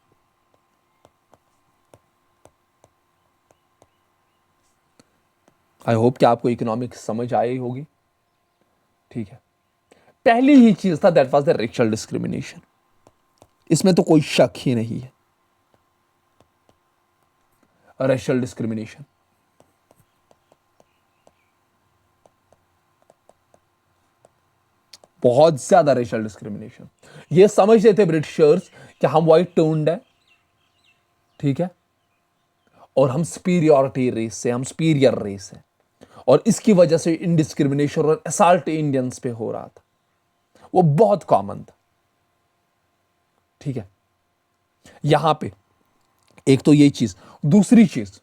आई होप कि आपको इकोनॉमिक्स समझ आई होगी। ठीक है, पहली ही चीज था that was the racial discrimination. इसमें तो कोई शक ही नहीं है। रेशियल डिस्क्रिमिनेशन, बहुत ज्यादा रेशियल डिस्क्रिमिनेशन। ये समझते थे ब्रिटिशर्स कि हम व्हाइट टोन्ड है, ठीक है, और हम सुपीरियरिटी रेस से, हम सुपीरियर रेस है, और इसकी वजह से इनडिस्क्रिमिनेशन और असॉल्ट इंडियंस पे हो रहा था, वो बहुत कॉमन था। ठीक है, यहां पे एक तो ये चीज, दूसरी चीज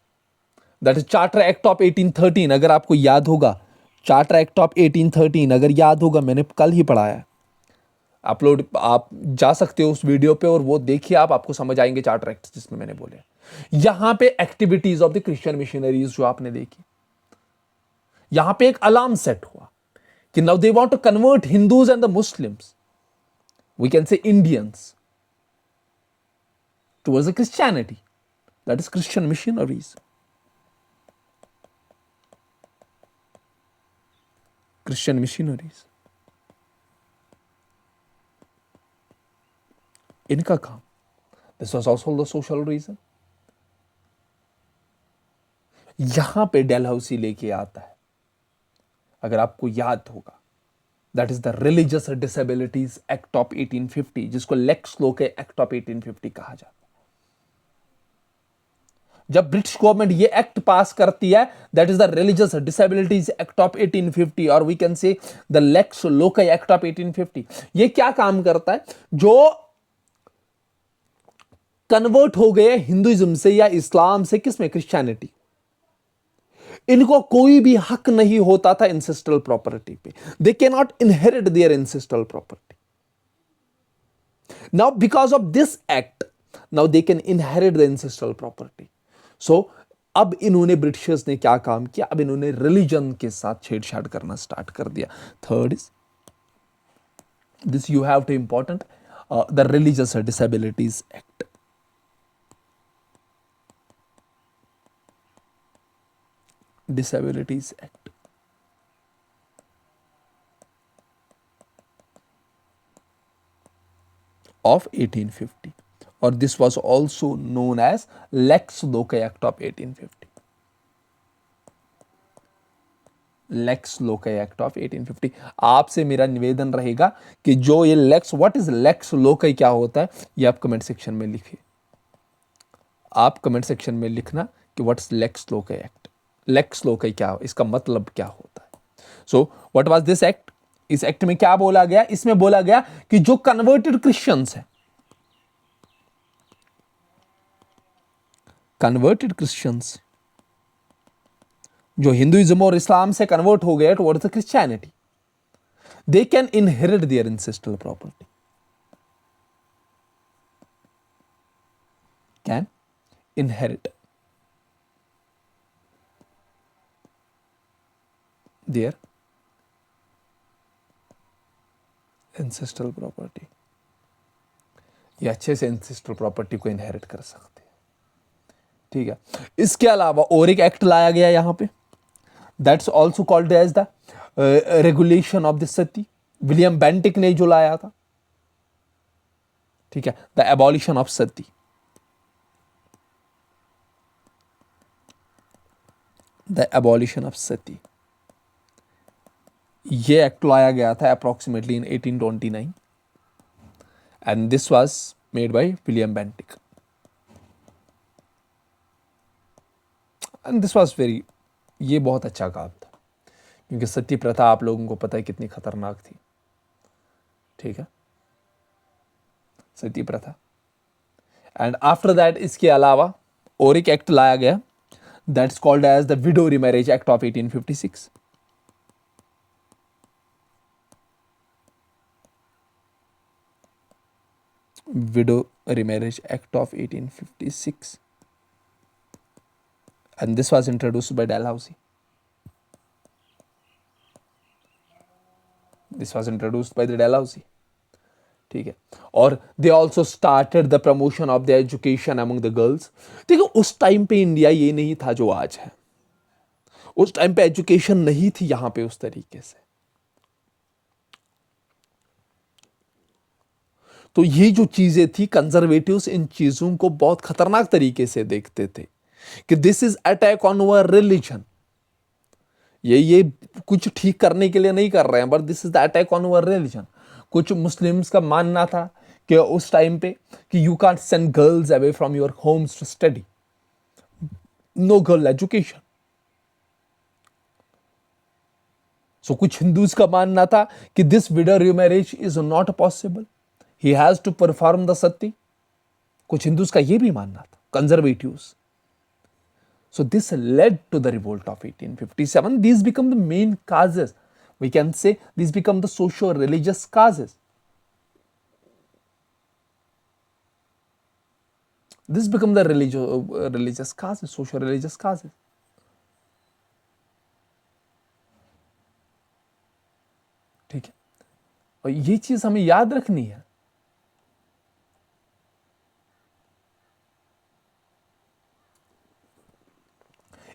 that is charter act of 1813। अगर आपको याद होगा, चार्टर एक्ट ऑफ 1813 अगर याद होगा, मैंने कल ही पढ़ाया है, अपलोड, आप जा सकते हो उस वीडियो पे और वो देखिए, आपको समझ आएंगे चार्टर एक्ट जिसमें मैंने बोले। यहां पे activities of the Christian missionaries जो आपने देखी, यहां पे एक अलार्म सेट हुआ कि now they want to convert Hindus and the Muslims, we can say Indians, towards the Christianity, that is Christian missionaries. Christian missionaries, इनका काम, this was also the social reason. यहां पे डेलहाउसी लेके आता है, अगर आपको याद होगा, that is the religious disabilities act of 1850, जिसको लेक्स लोके एक्ट ऑफ 1850 कहा जाता है। जब ब्रिटिश गवर्नमेंट ये एक्ट पास करती है, that is the religious disabilities act of 1850, और we can say the lex loci act of 1850। ये क्या काम करता है? जो कन्वर्ट हो गए हिंदुइज्म से या इस्लाम से, किसमें? क्रिश्चियनिटी, इनको कोई भी हक नहीं होता था इंसेस्ट्रल प्रॉपर्टी पे। They can not inherit their ancestral property. Now because of this act, now they can inherit the ancestral property. So अब इन्होंने, ब्रिटिशर्स ने क्या काम किया? अब इन्होंने रिलीजन के साथ छेड़छाड़ करना स्टार्ट कर दिया। Third is this, you have two important, the religious disabilities act. Disabilities Act of 1850, or this was also known as Lex Loci Act of 1850. Lex Loci Act of 1850। आपसे मेरा निवेदन रहेगा कि जो ये lakes, what is lex loci, क्या होता है, ये आप कमेंट सेक्शन में लिखिए। आप कमेंट सेक्शन में लिखना कि what is lex loci act, lex loci क्या, इसका मतलब क्या होता है। So what was this act? इस एक्ट में क्या बोला गया? इसमें बोला गया कि जो कन्वर्टेड क्रिश्चियंस हैं, कन्वर्टेड क्रिश्चियंस जो हिंदुइज्म और इस्लाम से कन्वर्ट हो गए towards the Christianity, they can inherit their ancestral property, can inherit their ancestral property. ये अच्छे से एंसेस्ट्रल प्रॉपर्टी को इनहेरिट कर सकते हैं। ठीक है, इसके अलावा और एक एक्ट लाया गया यहां पे, that's also called as the regulation of the sati, William Bentinck ने जो लाया था, ठीक है, the abolition of sati, the abolition of sati, ये एक्ट लाया गया था approximately in 1829 and this was made by William Bentinck and this was very, ये बहुत अच्छा काम था क्योंकि सती प्रथा आप लोगों को पता है कितनी खतरनाक थी, ठीक है, सती प्रथा। एंड आफ्टर दैट इसके अलावा और एक एक्ट लाया गया that's called as the widow remarriage act of 1856। Widow remarriage act of 1856 and this was introduced by Dalhousie. This was introduced by the Dalhousie, ठीक है। और they also started the promotion of the education among the girls. देखो उस time पे India ये नहीं था जो आज है, उस टाइम पे एजुकेशन नहीं थी यहां पे उस तरीके से। तो ये जो चीजें थी, कंजर्वेटिव्स इन चीजों को बहुत खतरनाक तरीके से देखते थे कि this is attack on our religion. ये कुछ ठीक करने के लिए नहीं कर रहे हैं, but this is the attack on our religion. कुछ मुस्लिम्स का मानना था कि उस टाइम पे कि you can't send girls away from your homes to study, no girl education. So कुछ हिंदूज का मानना था कि this widow remarriage is not possible, he has to perform the sati. कुछ हिंदूज का यह भी मानना था, conservatives. So this led to the revolt of 1857. These become the main causes. We can say these become the socio-religious causes. This become the religious causes, socio-religious causes. ठीक है, और ये चीज हमें याद रखनी है।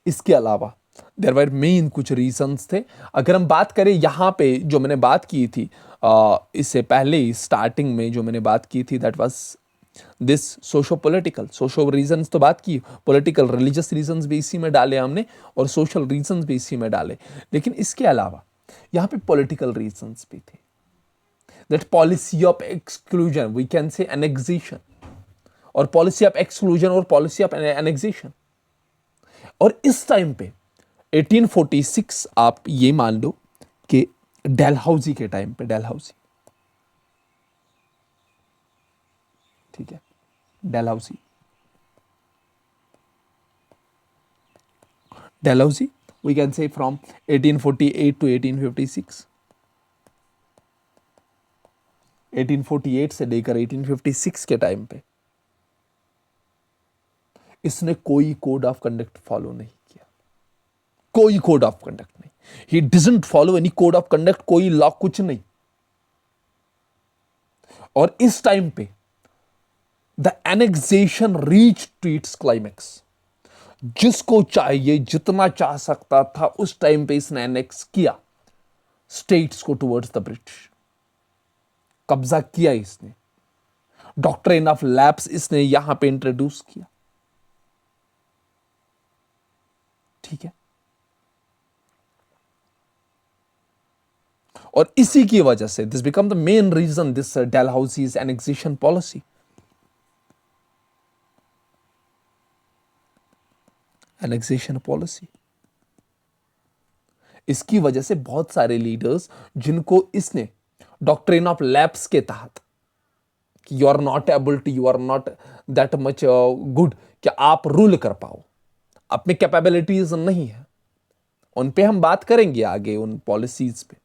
इसके अलावा देयर वर मेन कुछ रीजंस थे। अगर हम बात करें यहाँ पे जो मैंने बात की थी इससे पहले स्टार्टिंग में जो मैंने बात की थी, that was this socio political. Socio reasons तो बात की, पॉलिटिकल रिलीजियस रीजंस भी इसी में डाले हमने और सोशल रीजंस भी इसी में डाले। लेकिन इसके अलावा यहाँ पे पॉलिटिकल रीजंस भी थे, that policy of exclusion, we can say annexation, और पॉलिसी ऑफ एक्सक्लूजन और पॉलिसी ऑफ एनेक्सेशन। और इस टाइम पे 1846 आप ये मान लो कि डेलहाउसी के टाइम पे, डेलहाउसी, ठीक है, Dalhousie, Dalhousie we can say from 1848 to 1856, 1848 से लेकर 1856 के टाइम पे इसने कोई कोड ऑफ कंडक्ट फॉलो नहीं किया, कोई कोड ऑफ कंडक्ट नहीं। He didn't follow any code of conduct, कोई लॉ, कुछ नहीं। और इस टाइम पे the annexation reach to its climax. जिसको चाहिए जितना चाह सकता था उस टाइम पे इसने एनेक्स किया स्टेट्स को टुवर्ड्स द ब्रिटिश, कब्जा किया इसने। डॉक्ट्रिन ऑफ लैप्स इसने यहां पे इंट्रोड्यूस किया, ठीक है। और इसी की वजह से this become the main reason, this Dalhousie's annexation policy, annexation policy. इसकी वजह से बहुत सारे लीडर्स जिनको इसने डॉक्ट्रिन ऑफ लैप्स के तहत कि you are not able to, you are not that much good कि आप रूल कर पाओ, आप में कैपेबिलिटीज नहीं है। उन पे हम बात करेंगे आगे, उन पॉलिसीज पे,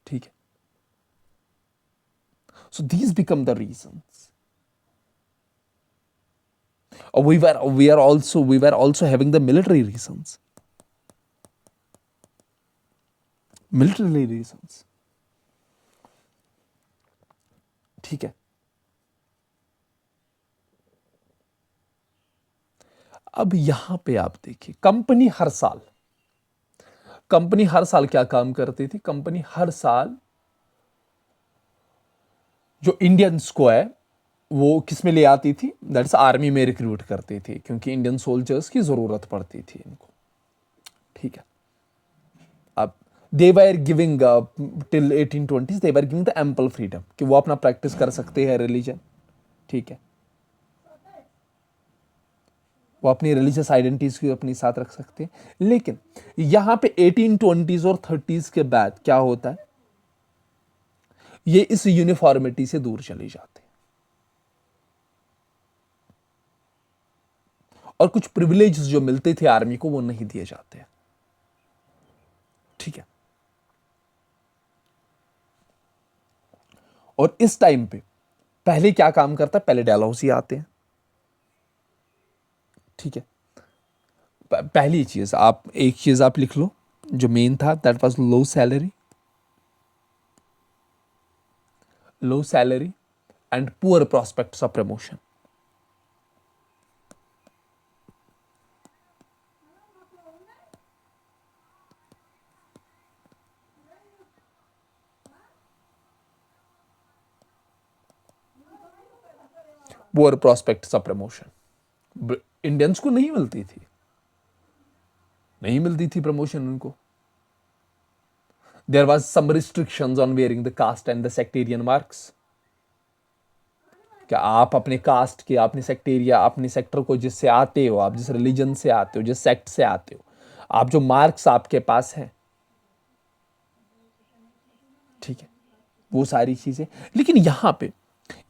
ठीक है। So these become the reasons. We were also having the military reasons. Military reasons. ठीक है। अब यहां पे आप देखिए, कंपनी हर साल क्या काम करती थी? कंपनी हर साल जो इंडियंस को है वो किस में ले आती थी? दैट्स आर्मी में रिक्रूट करती थी, क्योंकि इंडियन सोल्जर्स की जरूरत पड़ती थी इनको। ठीक है, अब they were giving till 1820s they were giving the ample freedom कि वो अपना प्रैक्टिस कर सकते हैं रिलीजन। ठीक है, वो अपनी रिलीजियस आइडेंटिटीज को अपने साथ रख सकते हैं। लेकिन यहां पे 1820s और 30s के बाद क्या होता है? ये इस यूनिफॉर्मिटी से दूर चले जाते हैं और कुछ प्रिविलेज जो मिलते थे आर्मी को वो नहीं दिए जाते। ठीक है, और इस टाइम पे पहले क्या काम करता है? पहले डलहौसी आते हैं। ठीक है, पहली चीज आप एक चीज आप लिख लो जो मेन था, that was low salary and poor prospects of promotion. Poor prospects of promotion Indians को नहीं मिलती थी प्रमोशन उनको। There was some restrictions on wearing the caste and the sectarian marks. क्या आप अपने कास्ट के, अपने सेक्टेरिया, अपने सेक्टर को जिससे आते हो, आप जिस रिलीजन से आते हो, जिस सेक्ट से आते हो, आप जो मार्क्स आपके पास हैं, ठीक है, वो सारी चीजें। लेकिन यहां पे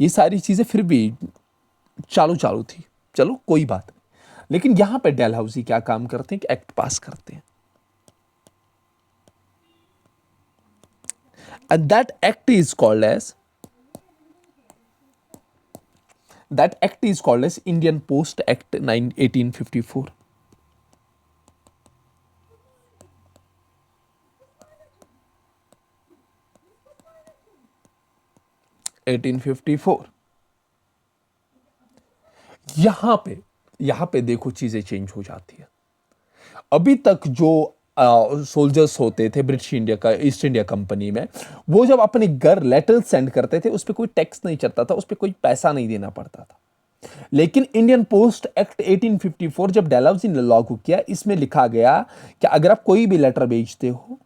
ये सारी चीजें फिर भी चालू चालू थी, चलो कोई बात नहीं। लेकिन यहां पे डेलहाउसी क्या काम करते हैं कि एक्ट पास करते हैं, and that act is called as Indian post act 1854। 1854। यहां पे देखो चीजें चेंज हो जाती है। अभी तक जो सोल्जर्स होते थे ब्रिटिश इंडिया का, ईस्ट इंडिया कंपनी में, वो जब अपने घर लेटर सेंड करते थे उस पर कोई टैक्स नहीं चढ़ता था, उस पर कोई पैसा नहीं देना पड़ता था। लेकिन इंडियन पोस्ट एक्ट 1854 जब डलहौजी ने लागू किया, इसमें लिखा गया कि अगर आप कोई भी लेटर भेजते हो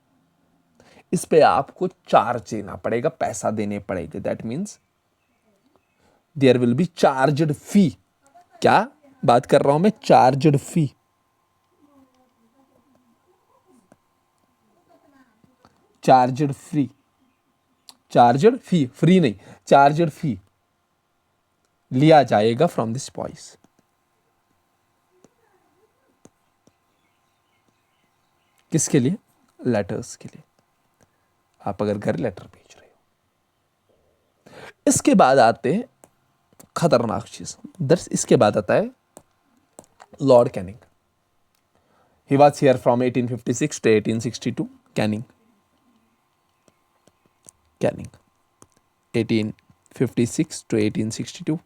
इस पे आपको चार्ज देना पड़ेगा, पैसा देने पड़ेगा। That means there will be charged fee. क्या बात कर रहा हूं मैं? Charged fee. Charged free, charged fee, free नहीं, चार्जड फी लिया जाएगा फ्रॉम दिस स्पॉइस। किसके लिए? लेटर्स के लिए। आप अगर घर लेटर भेज रहे हो। इसके बाद आते हैं खतरनाक चीज, दर्स इसके बाद आता है Lord Canning. He was here from 1856 to 1862। Canning, Canning 1856 to 1862।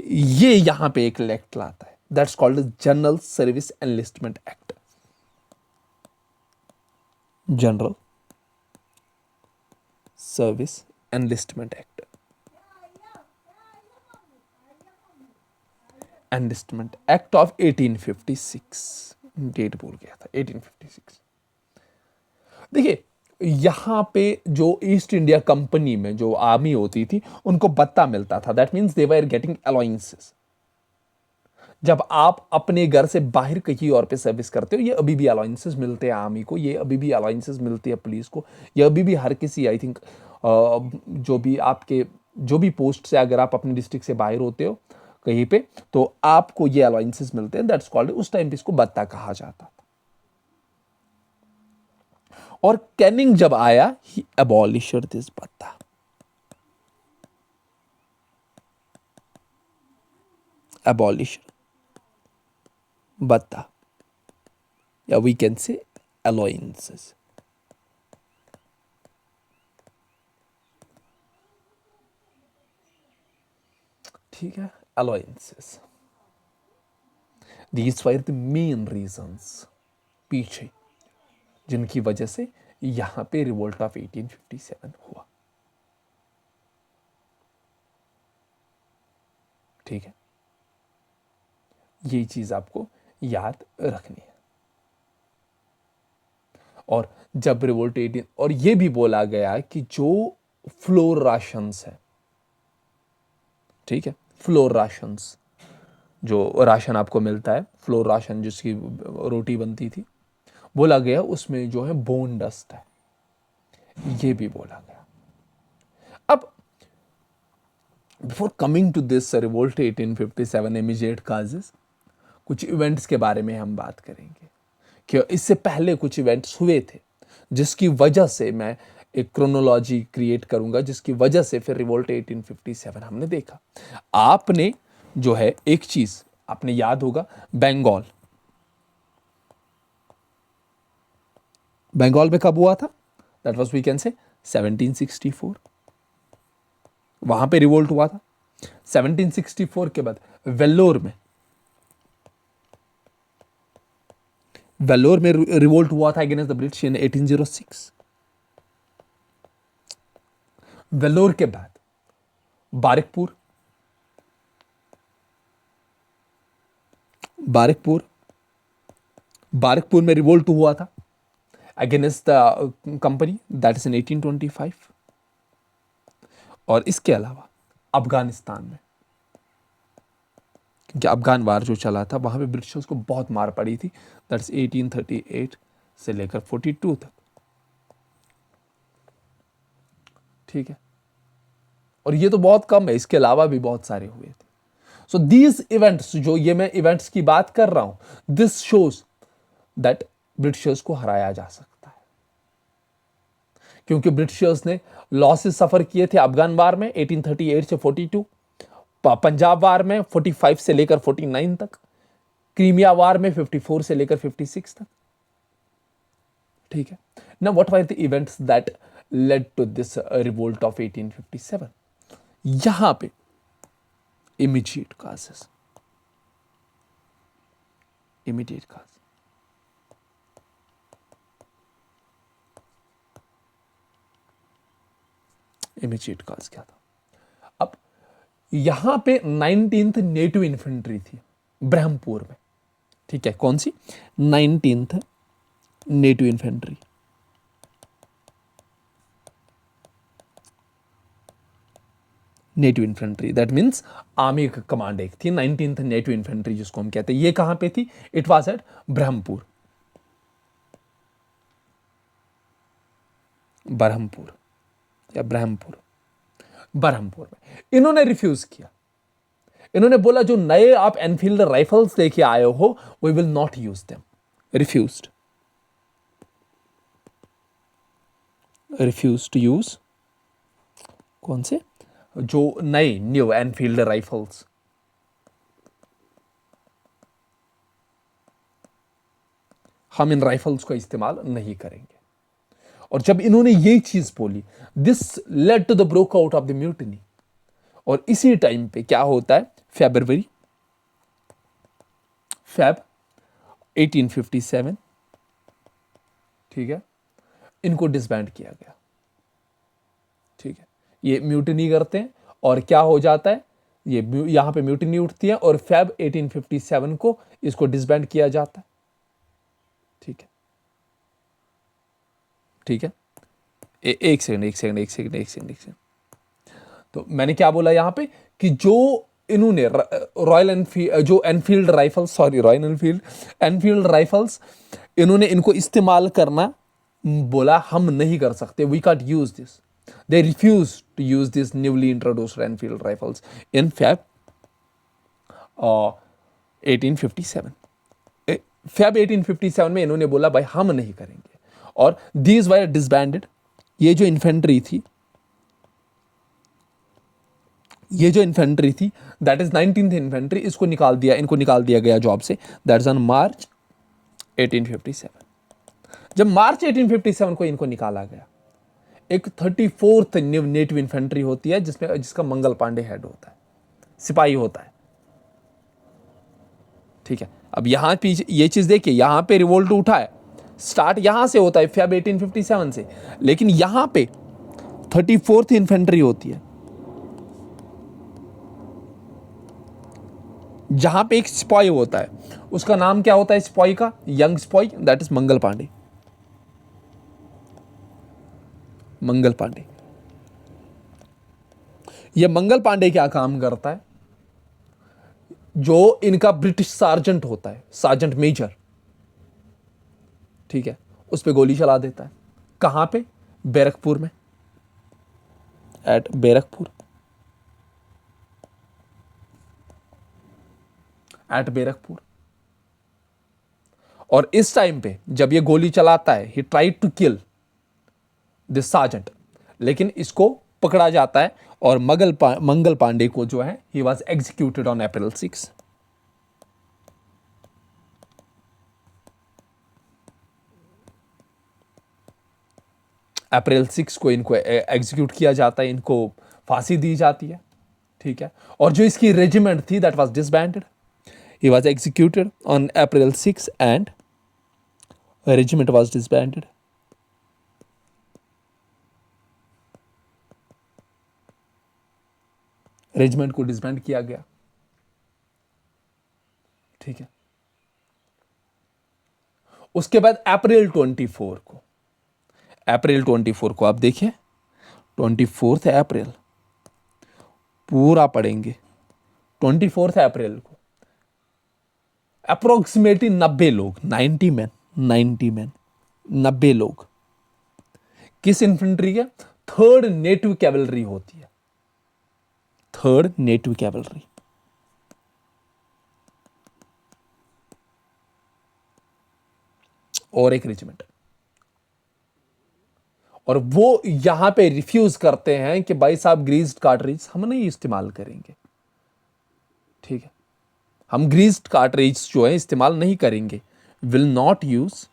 ये यहां पे एक एक्ट लाता है, that's called general service enlistment act. General service enlistment act, enlistment act of 1856। Date भूल गया था, 1856। देखिए, यहां पे जो ईस्ट इंडिया कंपनी में जो आर्मी होती थी उनको भत्ता मिलता था, that means they were getting allowances. जब आप अपने घर से बाहर कहीं और पे सर्विस करते हो, ये अभी भी अलाउंसेस मिलते हैं आर्मी को, ये अभी भी अलाउंसेस मिलती है पुलिस को, ये अभी भी हर किसी, आई थिंक जो भी पोस्ट से अगर आप अपने डिस्ट्रिक्ट से बाहर होते हो कहीं पे, तो आपको ये अलाउंसेस मिलते हैं। दैट्स कॉल्ड, उस टाइम पे इसको भत्ता कहा जाता था। और कैनिंग जब आया, ही अबॉलिश्ड दिस भत्ता। अबॉलिश भत्ता, या वी कैन से अलाउंसेस। ठीक है, allowances. These were the main reasons पीछे जिनकी वजह से यहां पे रिवोल्ट ऑफ 1857 हुआ। ठीक है, ये चीज आपको याद रखनी है। और जब रिवोल्ट 18 और ये भी बोला गया कि जो फ्लोर राशंस है, ठीक है, फ्लोर राशंस, जो राशन आपको मिलता है, फ्लोर राशन जिसकी रोटी बनती थी, बोला गया उसमें जो है बोन डस्ट है, ये भी बोला गया। अब before coming to this revolt 1857 immediate causes, कुछ इवेंट्स के बारे में हम बात करेंगे कि इससे पहले कुछ इवेंट्स हुए थे जिसकी वजह से मैं एक क्रोनोलॉजी क्रिएट करूंगा, जिसकी वजह से फिर रिवोल्ट 1857 हमने देखा। आपने जो है एक चीज आपने याद होगा, बंगाल, बंगाल में कब हुआ था? दैट वाज वी कैन से 1764, वहां पे रिवोल्ट हुआ था। 1764 के बाद वेल्लोर में रिवोल्ट हुआ था अगेंस्ट द ब्रिटिश इन 1806। वेल्लोर के बाद बारिकपुर में रिवोल्ट हुआ था against the company, that is in 1825। और इसके अलावा अफगानिस्तान में, क्योंकि अफगान वार जो चला था वहां पे ब्रिटिशर्स को बहुत मार पड़ी थी, दैट इज 1838 से लेकर 42 तक। ठीक है, और ये तो बहुत कम है, इसके अलावा भी बहुत सारे हुए थे। सो दीज इवेंट्स, जो ये मैं इवेंट्स की बात कर रहा हूं, दिस शोज दैट ब्रिटिशर्स को हराया जा सकता है, क्योंकि ब्रिटिशर्स ने लॉसेस सफर किए थे अफगान वार में 1838 से 42, पंजाब वार में 45 से लेकर 49 तक, क्रीमिया वार में 54 से लेकर 56 तक। ठीक है, now what were the events that led to this revolt of 1857? यहां पे immediate causes, immediate cause, immediate cause क्या था? अब यहां पे 19th नेटिव इन्फेंट्री थी ब्रह्मपुर में। ठीक है, कौन सी? 19th native infantry. Native infantry that means army command एक थी, 19th नेटिव इन्फेंट्री जिसको हम कहते हैं। ये कहां पे थी? It was at Brahmapur, Berhampur या ब्रह्मपुर, बरहमपुर में। इन्होंने रिफ्यूज किया, इन्होंने बोला जो नए आप एनफील्ड राइफल्स लेके आए हो, we will not use them. Refused, refuse to use कौन से? जो नए न्यू एनफील्ड राइफल्स, हम इन राइफल्स का इस्तेमाल नहीं करेंगे। और जब इन्होंने ये चीज बोली, this led to the broke out of the mutiny. और इसी टाइम पे क्या होता है? फेब 1857, ठीक है, इनको डिसबैंड किया गया। ठीक है, ये म्यूटिनी करते हैं और क्या हो जाता है? ये यहां पे म्यूटिनी उठती है और फेब 1857 को इसको डिसबैंड किया जाता है। ठीक है, ठीक है, एक सेकंड। तो मैंने क्या बोला यहां पे कि जो इन्होंने रॉयल एनफील्ड, जो Enfield rifles, sorry Royal Enfield rifles, इन्होंने इनको इस्तेमाल करना बोला हम नहीं कर सकते, we can't use this. They refused to use these newly introduced Enfield rifles in Feb 1857. Feb 1857 में इन्होंने बोला भाई हम नहीं करेंगे, और these were disbanded। ये जो इन्फेंट्री थी, दैट इज 19th इन्फेंट्री, इसको निकाल दिया, इनको निकाल दिया गया जॉब से। That is on March 1857। जब मार्च 1857 को इनको निकाला गया, एक 34th नेटिव इन्फेंट्री होती है जिसका मंगल पांडे हेड होता है, सिपाही होता है। ठीक है, अब यहाँ पीछे ये चीज़ देखिए, यहाँ पे रिवोल्ट उठा है, स्टार्ट यहाँ से होता है फेब 1857 से, लेकिन यहाँ पे 34th इन्फेंट्री होती है, जहां पे एक स्पॉय होता है, उसका नाम क्या होता है स्पॉय का, young स्पॉय, that is Mangal Pandey. Mangal Pandey, ये मंगल पांडे क्या काम करता है, जो इनका ब्रिटिश सार्जेंट होता है, सार्जेंट मेजर, ठीक है, उस पे गोली चला देता है। कहां पे, बैरकपुर में, एट बैरकपुर, एट बैरकपुर। और इस टाइम पे जब ये गोली चलाता है, he tried to kill this sergeant, लेकिन इसको पकड़ा जाता है और मंगल पांडे को जो है, he was executed on April 6। अप्रैल 6 को इनको एग्जीक्यूट किया जाता है, इनको फांसी दी जाती है, ठीक है। और जो इसकी रेजिमेंट थी, that was disbanded, he was executed on April 6 and regiment was disbanded. Regiment को डिसबैंड किया गया, ठीक है। उसके बाद अप्रैल 24 को, अप्रैल 24 को आप देखिए, 24 अप्रैल पूरा पढ़ेंगे। 24 अप्रैल को अप्रोक्सीमेटली 90 लोग, 90 मैन, 90 मैन, 90 लोग किस इन्फेंट्री के, थर्ड नेटिव कैवलरी होती है, थर्ड नेटिव कैवलरी, और एक रेजिमेंट। और वो यहां पे रिफ्यूज करते हैं कि भाई साहब ग्रीस्ड कार्ट्रिज हम नहीं इस्तेमाल करेंगे, ठीक है, हम ग्रीस्ड कार्ट्रिज जो है इस्तेमाल नहीं करेंगे, will not use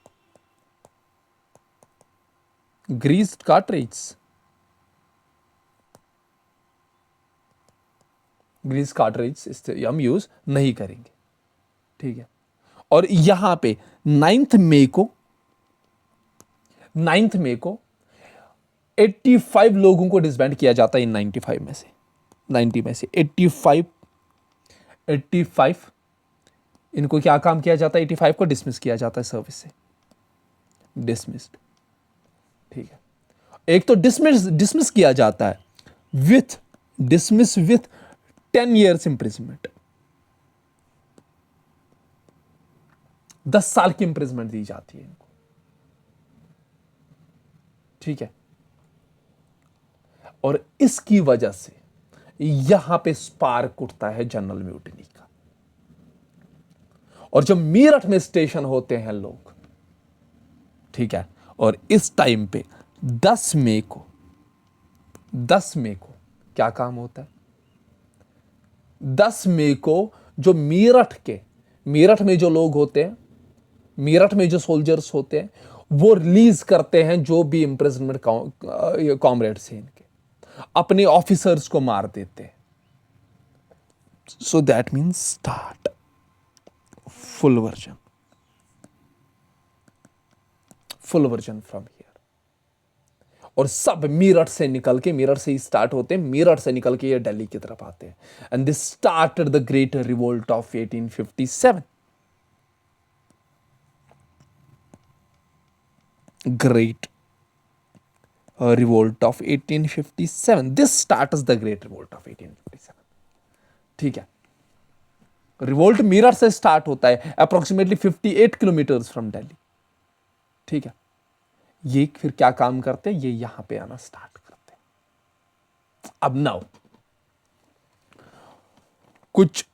greased cartridge, grease cartridge हम यूज नहीं करेंगे, ठीक है। और यहां पे 9 मई को, 9 मई को 85 लोगों को डिसबैंड किया जाता है इन 95 में से, 90 में से 85 इनको क्या काम किया जाता है, 85 को डिसमिस किया जाता है सर्विस से, डिसमिस्ड, ठीक है। एक तो डिसमिस किया जाता है with, dismiss with 10 years imprisonment, 10 साल की इंप्रिजमेंट दी जाती है इनको, ठीक है। और इसकी वजह से यहां पे स्पार्क उठता है जनरल म्यूटिनी का। और जब मेरठ में स्टेशन होते हैं लोग, ठीक है, और इस टाइम पे 10 मई को, 10 मई को क्या काम होता है, 10 मई को जो मेरठ में जो लोग होते हैं, मेरठ में जो सोल्जर्स होते हैं, वो रिलीज करते हैं जो भी इंप्रिजनमेंट कॉमरेड्स हैं इनके, अपने ऑफिसर्स को मार देते हैं। So that means start full version, full version from here. और सब मेरठ से निकल के, मेरठ से ही स्टार्ट होते हैं, मेरठ से निकल के ये दिल्ली की तरफ आते हैं, and this started the great revolt of 1857, great revolt of 1857, this starts the great revolt of 1857, ठीक है। रिवोल्ट मेरठ से स्टार्ट होता है, अप्रोक्सीमेटली 58 किलोमीटर्स फ्रॉम दिल्ली, ठीक है। ये फिर क्या काम करते हैं, ये यहां पे आना स्टार्ट करते हैं। अब नाउ कुछ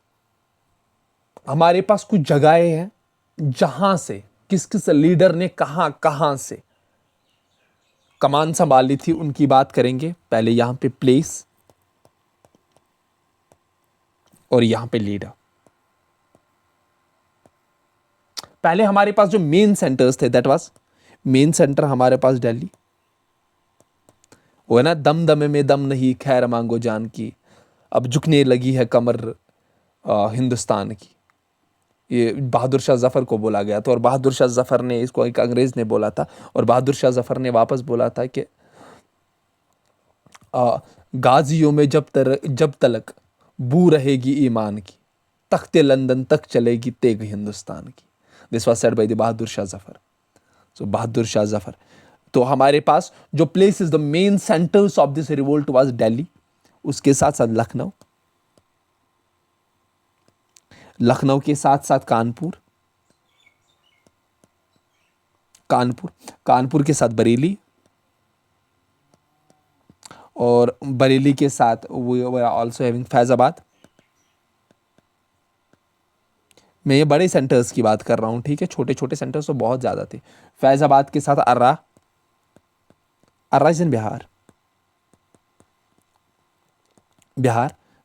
हमारे पास कुछ जगहें हैं जहां से किस किस लीडर ने कहां कहां से कमान संभाली थी, उनकी बात करेंगे। पहले यहां पे प्लेस और यहां पे लीडर। पहले हमारे पास जो मेन सेंटर्स थे, दैट वाज मेन सेंटर हमारे पास दिल्ली, वो है ना, दम दमे में दम नहीं खैर मांगो जान की, अब झुकने लगी है कमर हिंदुस्तान की, ये बहादुर शाह जफ़र को बोला गया था, और बहादुर शाह जफ़र ने इसको एक अंग्रेज ने बोला था, और बहादुर शाह जफ़र ने वापस बोला था कि गाजियों में जब तलक बू रहेगी ईमान की, तख्ते लंदन तक चलेगी तेग हिंदुस्तान की। This was said by the Bahadur Shah Zafar. So Bahadur Shah Zafar. तो हमारे पास जो places, the main centers of this revolt was Delhi, उसके साथ साथ लखनऊ, लखनऊ के साथ साथ कानपुर, कानपुर के साथ बरेली, और बरेली के साथ we were also having Faizabad. मैं ये बड़े सेंटर्स की बात कर रहा हूँ, ठीक है, छोटे छोटे सेंटर्स तो बहुत ज़्यादा थे। फैजाबाद के साथ अर्रा, अर्रा इज इन बिहार,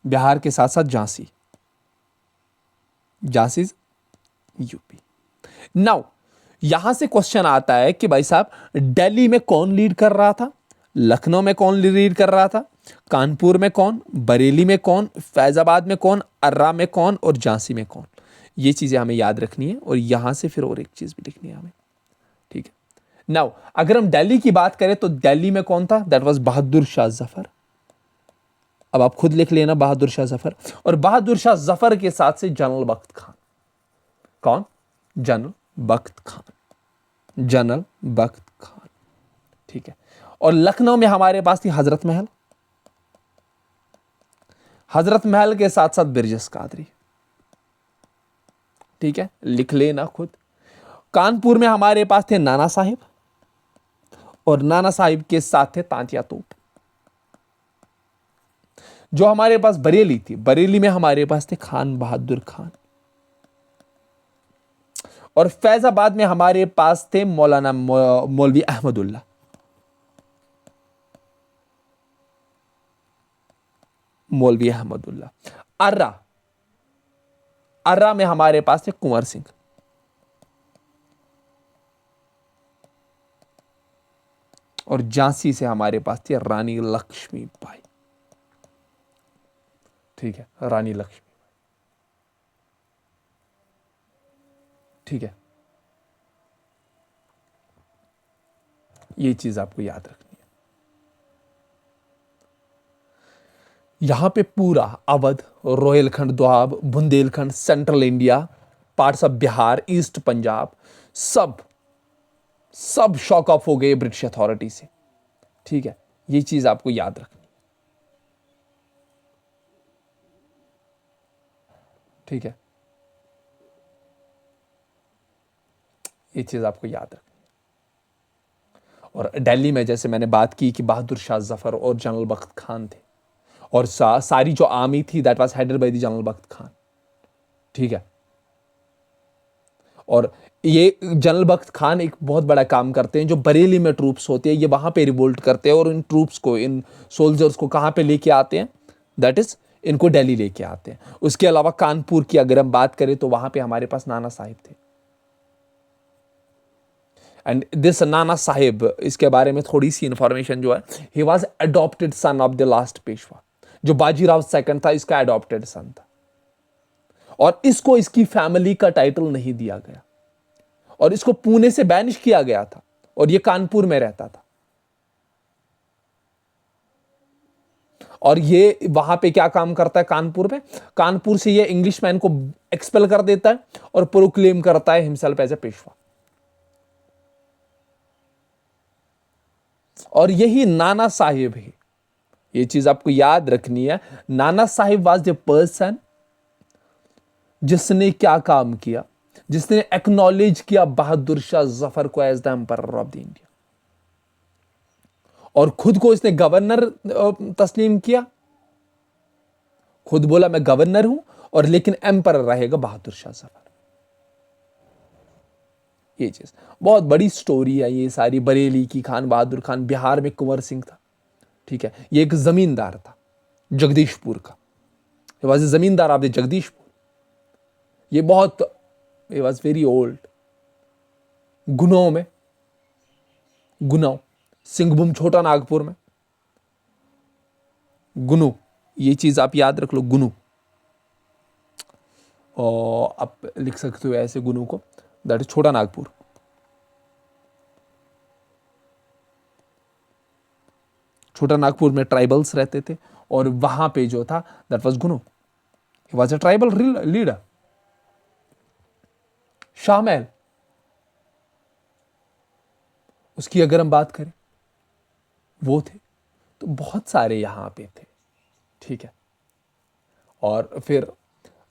बिहार के साथ साथ झांसी, झांसी यूपी। नाउ यहां से क्वेश्चन आता है कि भाई साहब दिल्ली में कौन लीड कर रहा था, लखनऊ में कौन लीड कर रहा था, कानपुर में कौन, बरेली में कौन, फैजाबाद में कौन, अर्रा में कौन, और झांसी में कौन। ये चीजें हमें याद रखनी है, और यहां से फिर और एक चीज भी लिखनी है हमें, ठीक है। नाउ अगर हम दिल्ली की बात करें तो दिल्ली में कौन था, दैट वाज बहादुर शाह जफर। अब आप खुद लिख लेना बहादुर शाह जफर, और बहादुर शाह जफर के साथ से जनरल बख्त खान। कौन? जनरल बख्त खान, जनरल बख्त खान, ठीक है। और लखनऊ में हमारे पास थी हजरत महल, हजरत महल के साथ साथ बिरजस कादरी, ठीक है, लिख लेना खुद। कानपुर में हमारे पास थे नाना साहिब, और नाना साहिब के साथ थे तांतिया तोप। जो हमारे पास बरेली थी, बरेली में हमारे पास थे खान बहादुर खान, और फैजाबाद में हमारे पास थे मौलाना मौलवी अहमदुल्ला, मौलवी अहमदुल्ला। अर्रा, अर्रा में हमारे पास थे कुंवर सिंह, और झांसी से हमारे पास थी रानी लक्ष्मीबाई, ठीक है, रानी लक्ष्मी, ठीक है। ये चीज आपको याद रखनी है। यहां पे पूरा Awadh, Rohilkhand, Doab, Bundelkhand, central India, parts of Bihar, east Punjab, सब शॉक ऑफ हो गए ब्रिटिश अथॉरिटी से, ठीक है। ये चीज आपको याद रखनी, ठीक है, ये चीज आपको याद रखनी। और दिल्ली में जैसे मैंने बात की कि बहादुर शाह जफर और जनरल बख्त खान थे, और सारी जो आर्मी थी that was headed by the general Bakht Khan, ठीक है। और ये जनरल बख्त खान एक बहुत बड़ा काम करते हैं, जो बरेली में ट्रूप्स होते हैं ये वहां पे रिवोल्ट करते हैं, और इन ट्रूप्स को, इन सोल्जर्स को कहां पे लेके आते हैं, दैट इज इनको दिल्ली लेके आते हैं। उसके अलावा कानपुर की अगर हम बात करें तो वहां पे हमारे पास नाना साहिब थे, एंड दिस नाना साहिब, इसके बारे में थोड़ी सी इंफॉर्मेशन जो है, he was adopted son of the last Peshwa. जो बाजीराव सेकंड था इसका अडॉप्टेड सन था, और इसको इसकी फैमिली का टाइटल नहीं दिया गया, और इसको पुणे से बैनिश किया गया था, और ये कानपुर में रहता था। और ये वहां पे क्या काम करता है कानपुर में, कानपुर से ये इंग्लिशमैन को एक्सपेल कर देता है, और प्रोक्लेम करता है हिमसेल्फ एज ए पेशवा। और यही नाना साहिब है, ये चीज आपको याद रखनी है। नाना साहिब वाज द पर्सन जिसने क्या काम किया, जिसने एक्नॉलेज किया बहादुर शाह जफर को as the emperor of the India, और खुद को इसने गवर्नर तस्लीम किया। खुद बोला मैं गवर्नर हूं, और लेकिन एम्परर रहेगा बहादुर शाह जफर। ये चीज बहुत बड़ी स्टोरी है ये सारी, बरेली की, खान बहादुर खान, बिहार में कुंवर सिंह था, ठीक है। ये एक जमींदार था जगदीशपुर का, ये वॉज जमींदार ऑफ द जगदीशपुर। ये बहुत, ये वॉज वेरी ओल्ड। गुनो में, गुनाव, सिंहभूम छोटा नागपुर में, गुनु, ये चीज आप याद रख लो, गुनु। और आप लिख सकते हो ऐसे गुणों को, दैट इज छोटा नागपुर। छोटा नागपुर में ट्राइबल्स रहते थे और वहां पे जो था that was Gonu, he was a tribal leader. Shahmal, उसकी अगर हम बात करें, वो थे। तो बहुत सारे यहां पे थे, ठीक है। और फिर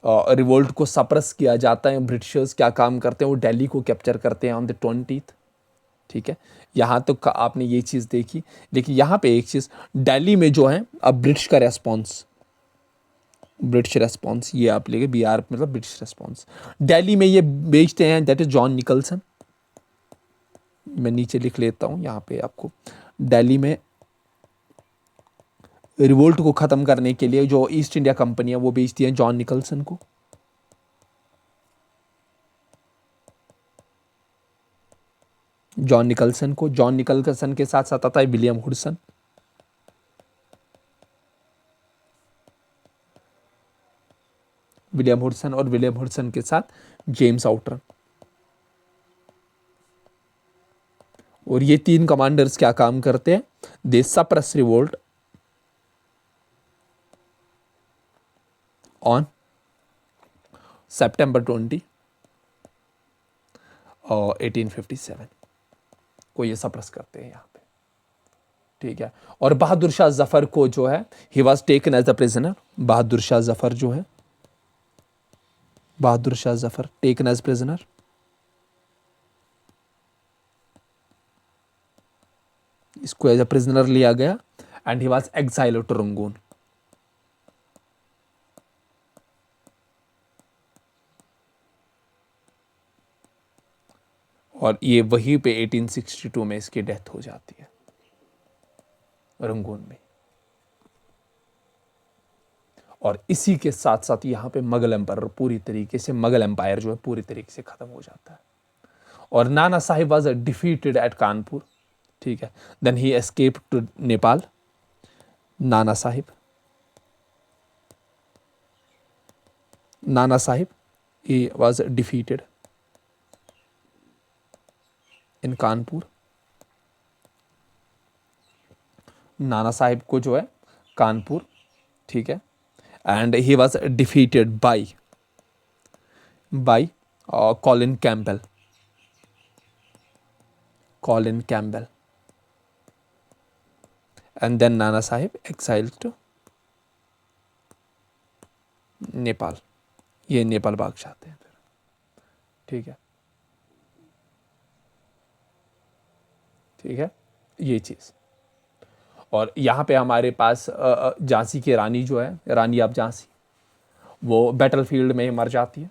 रिवोल्ट को सप्रेस किया जाता है। ब्रिटिशर्स क्या काम करते हैं, वो दिल्ली को कैप्चर करते हैं ऑन द 20th, ठीक है। यहाँ तो आपने ये चीज़ देखी, लेकिन यहाँ पे एक चीज़, दिल्ली में जो है अब ब्रिटिश का रेस्पॉन्स, ब्रिटिश रेस्पॉन्स ये आप लेके BR मतलब ब्रिटिश रेस्पॉन्स। दिल्ली में ये बेचते हैं, दैट इज जॉन निकलसन। मैं नीचे लिख लेता हूँ यहाँ पे आपको। दिल्ली में रिवोल्ट को ख़त्म करने के लिए जो ईस्ट इंडिया कंपनी है वो बेचती है जॉन निकलसन को। जॉन निकलसन के साथ साथ आता है विलियम हुडसन। और विलियम हुडसन के साथ जेम्स आउटरन। और ये तीन कमांडर्स क्या काम करते हैं, दे सप्रेस रिवोल्ट ऑन September 20 और 1857 को ये सप्रेस करते हैं यहाँ पे, ठीक है। और बहादुर शाह जफर को जो है, he was taken as a prisoner. Bahadur Shah Zafar जो है, Bahadur Shah Zafar taken as prisoner. इसको एज अ प्रिजनर लिया गया and he was exile to Rangoon. और ये वहीं पे 1862 में इसकी डेथ हो जाती है रंगून में। और इसी के साथ साथ यहाँ पे मुगल एम्पायर पूरी तरीके से, मुगल एम्पायर जो है पूरी तरीके से खत्म हो जाता है। और Nana Sahib was defeated at Kanpur, ठीक है। Then he escape to Nepal. Nana Sahib he was defeated in Kanpur. Nana Sahib को जो है कानपुर, ठीक है, and he was defeated by Colin Campbell. And then Nana Sahib exile to Nepal. ये नेपाल भाग जाते हैं फिर, ठीक है, ये चीज़। और यहाँ पे हमारे पास झांसी की रानी जो है, रानी ऑफ झांसी, वो बैटलफील्ड में ही मर जाती है,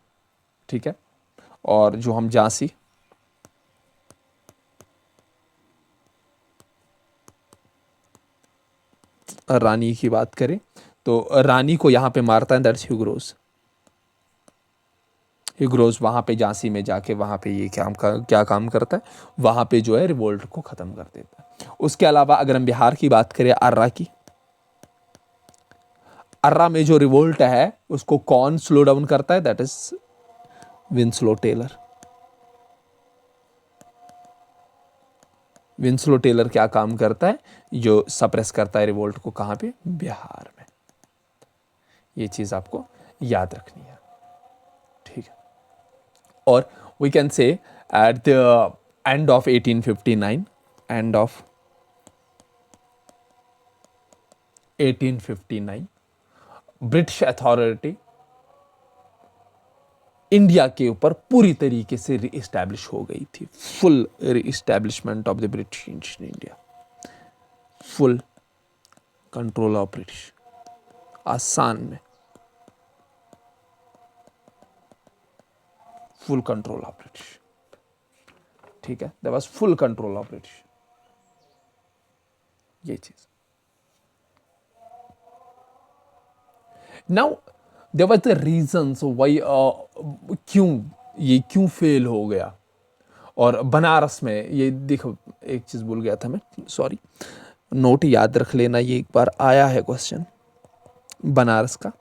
ठीक है। और जो हम झांसी रानी की बात करें तो रानी को यहाँ पे मारता है दैट्स ह्यूग्रोज। वहाँ पे झांसी में जाके वहाँ पे ये क्या काम करता है, वहाँ पे जो है रिवोल्ट को ख़त्म कर देता है। उसके अलावा अगर हम बिहार की बात करें, अर्रा की, अर्रा में जो रिवोल्ट है उसको कौन स्लो डाउन करता है, that is Winslow Taylor. Winslow Taylor क्या काम करता है, जो सप्रेस करता है रिवोल्ट को, कहाँ पे, बिहार में। ये चीज़ आपको याद रखनी है, ठीक है। और we can say at the end of 1859, end of 1859 British authority India के ऊपर पूरी तरीके से रीइस्टैब्लिश हो गई थी। Full reestablishment of the British in India, full control of British. आसान में फुल कंट्रोल ऑफ ब्रिटिश, ठीक है, there was full control of British. ये चीज। Now there was the reasons why, क्यों फेल हो गया। और बनारस में ये देखो, एक चीज भूल गया था मैं, सॉरी, नोट याद रख लेना, ये एक बार आया है क्वेश्चन बनारस का।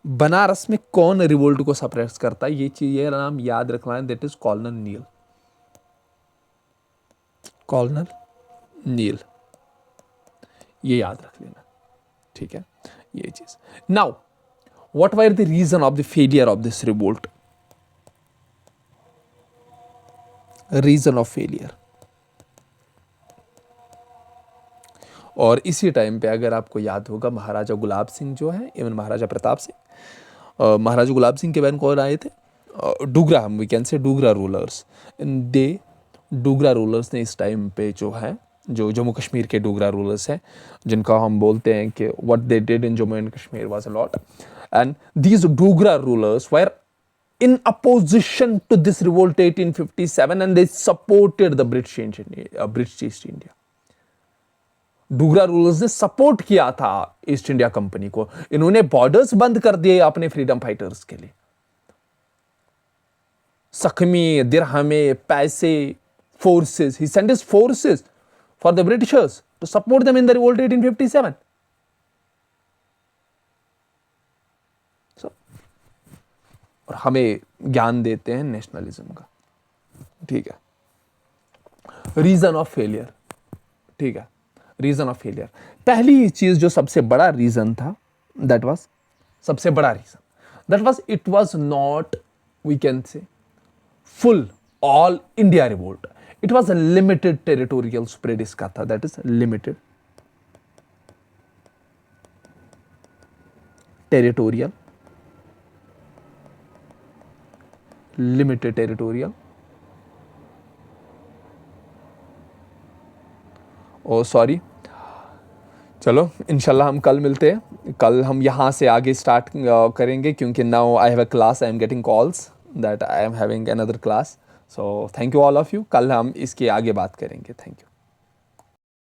बनारस में कौन रिवोल्ट को सप्रेस करता है, ये चीज, ये नाम याद रखना है, that is Colonel Neil. Colonel Neil, ये याद रख लेना, ठीक है, ये चीज। Now what were the reason of the failure of this revolt? Reason of failure. और इसी टाइम पे अगर आपको याद होगा, महाराजा गुलाब सिंह जो है, इवन महाराजा प्रताप सिंह, महाराजा गुलाब सिंह के बहन कौन आए थे? डोगरा, हम we can say Dogra rulers. The Dogra rulers ने इस टाइम पे जो है, जो जम्मू कश्मीर के डोगरा रूलर्स हैं, जिनका हम बोलते हैं कि what they did in Jammu and Kashmir was a lot, and these Dogra rulers were in opposition to this revolt 1857 and they supported the British East India. Dogra rulers ने सपोर्ट किया था ईस्ट इंडिया कंपनी को, इन्होंने बॉर्डर्स बंद कर दिए अपने फ्रीडम फाइटर्स के लिए, सखमी, दिरहमे, पैसे, forces, he sent his forces for the Britishers to support them in the revolt 1857. और हमें ज्ञान देते हैं नेशनलिज्म का, ठीक है। रीजन ऑफ फेलियर, ठीक है, रीजन ऑफ फेलियर। पहली चीज जो सबसे बड़ा रीजन था, दैट वाज, सबसे बड़ा reason that was, it was not, we can say, full all India revolt, it was a limited territorial spread इसका था, that is limited territorial, limited territorial. Oh sorry, चलो इंशाल्लाह हम कल मिलते हैं, कल हम यहाँ से आगे स्टार्ट करेंगे, क्योंकि now I have a class, I am getting calls that I am having another class, so thank you all of you, कल हम इसके आगे बात करेंगे, थैंक यू।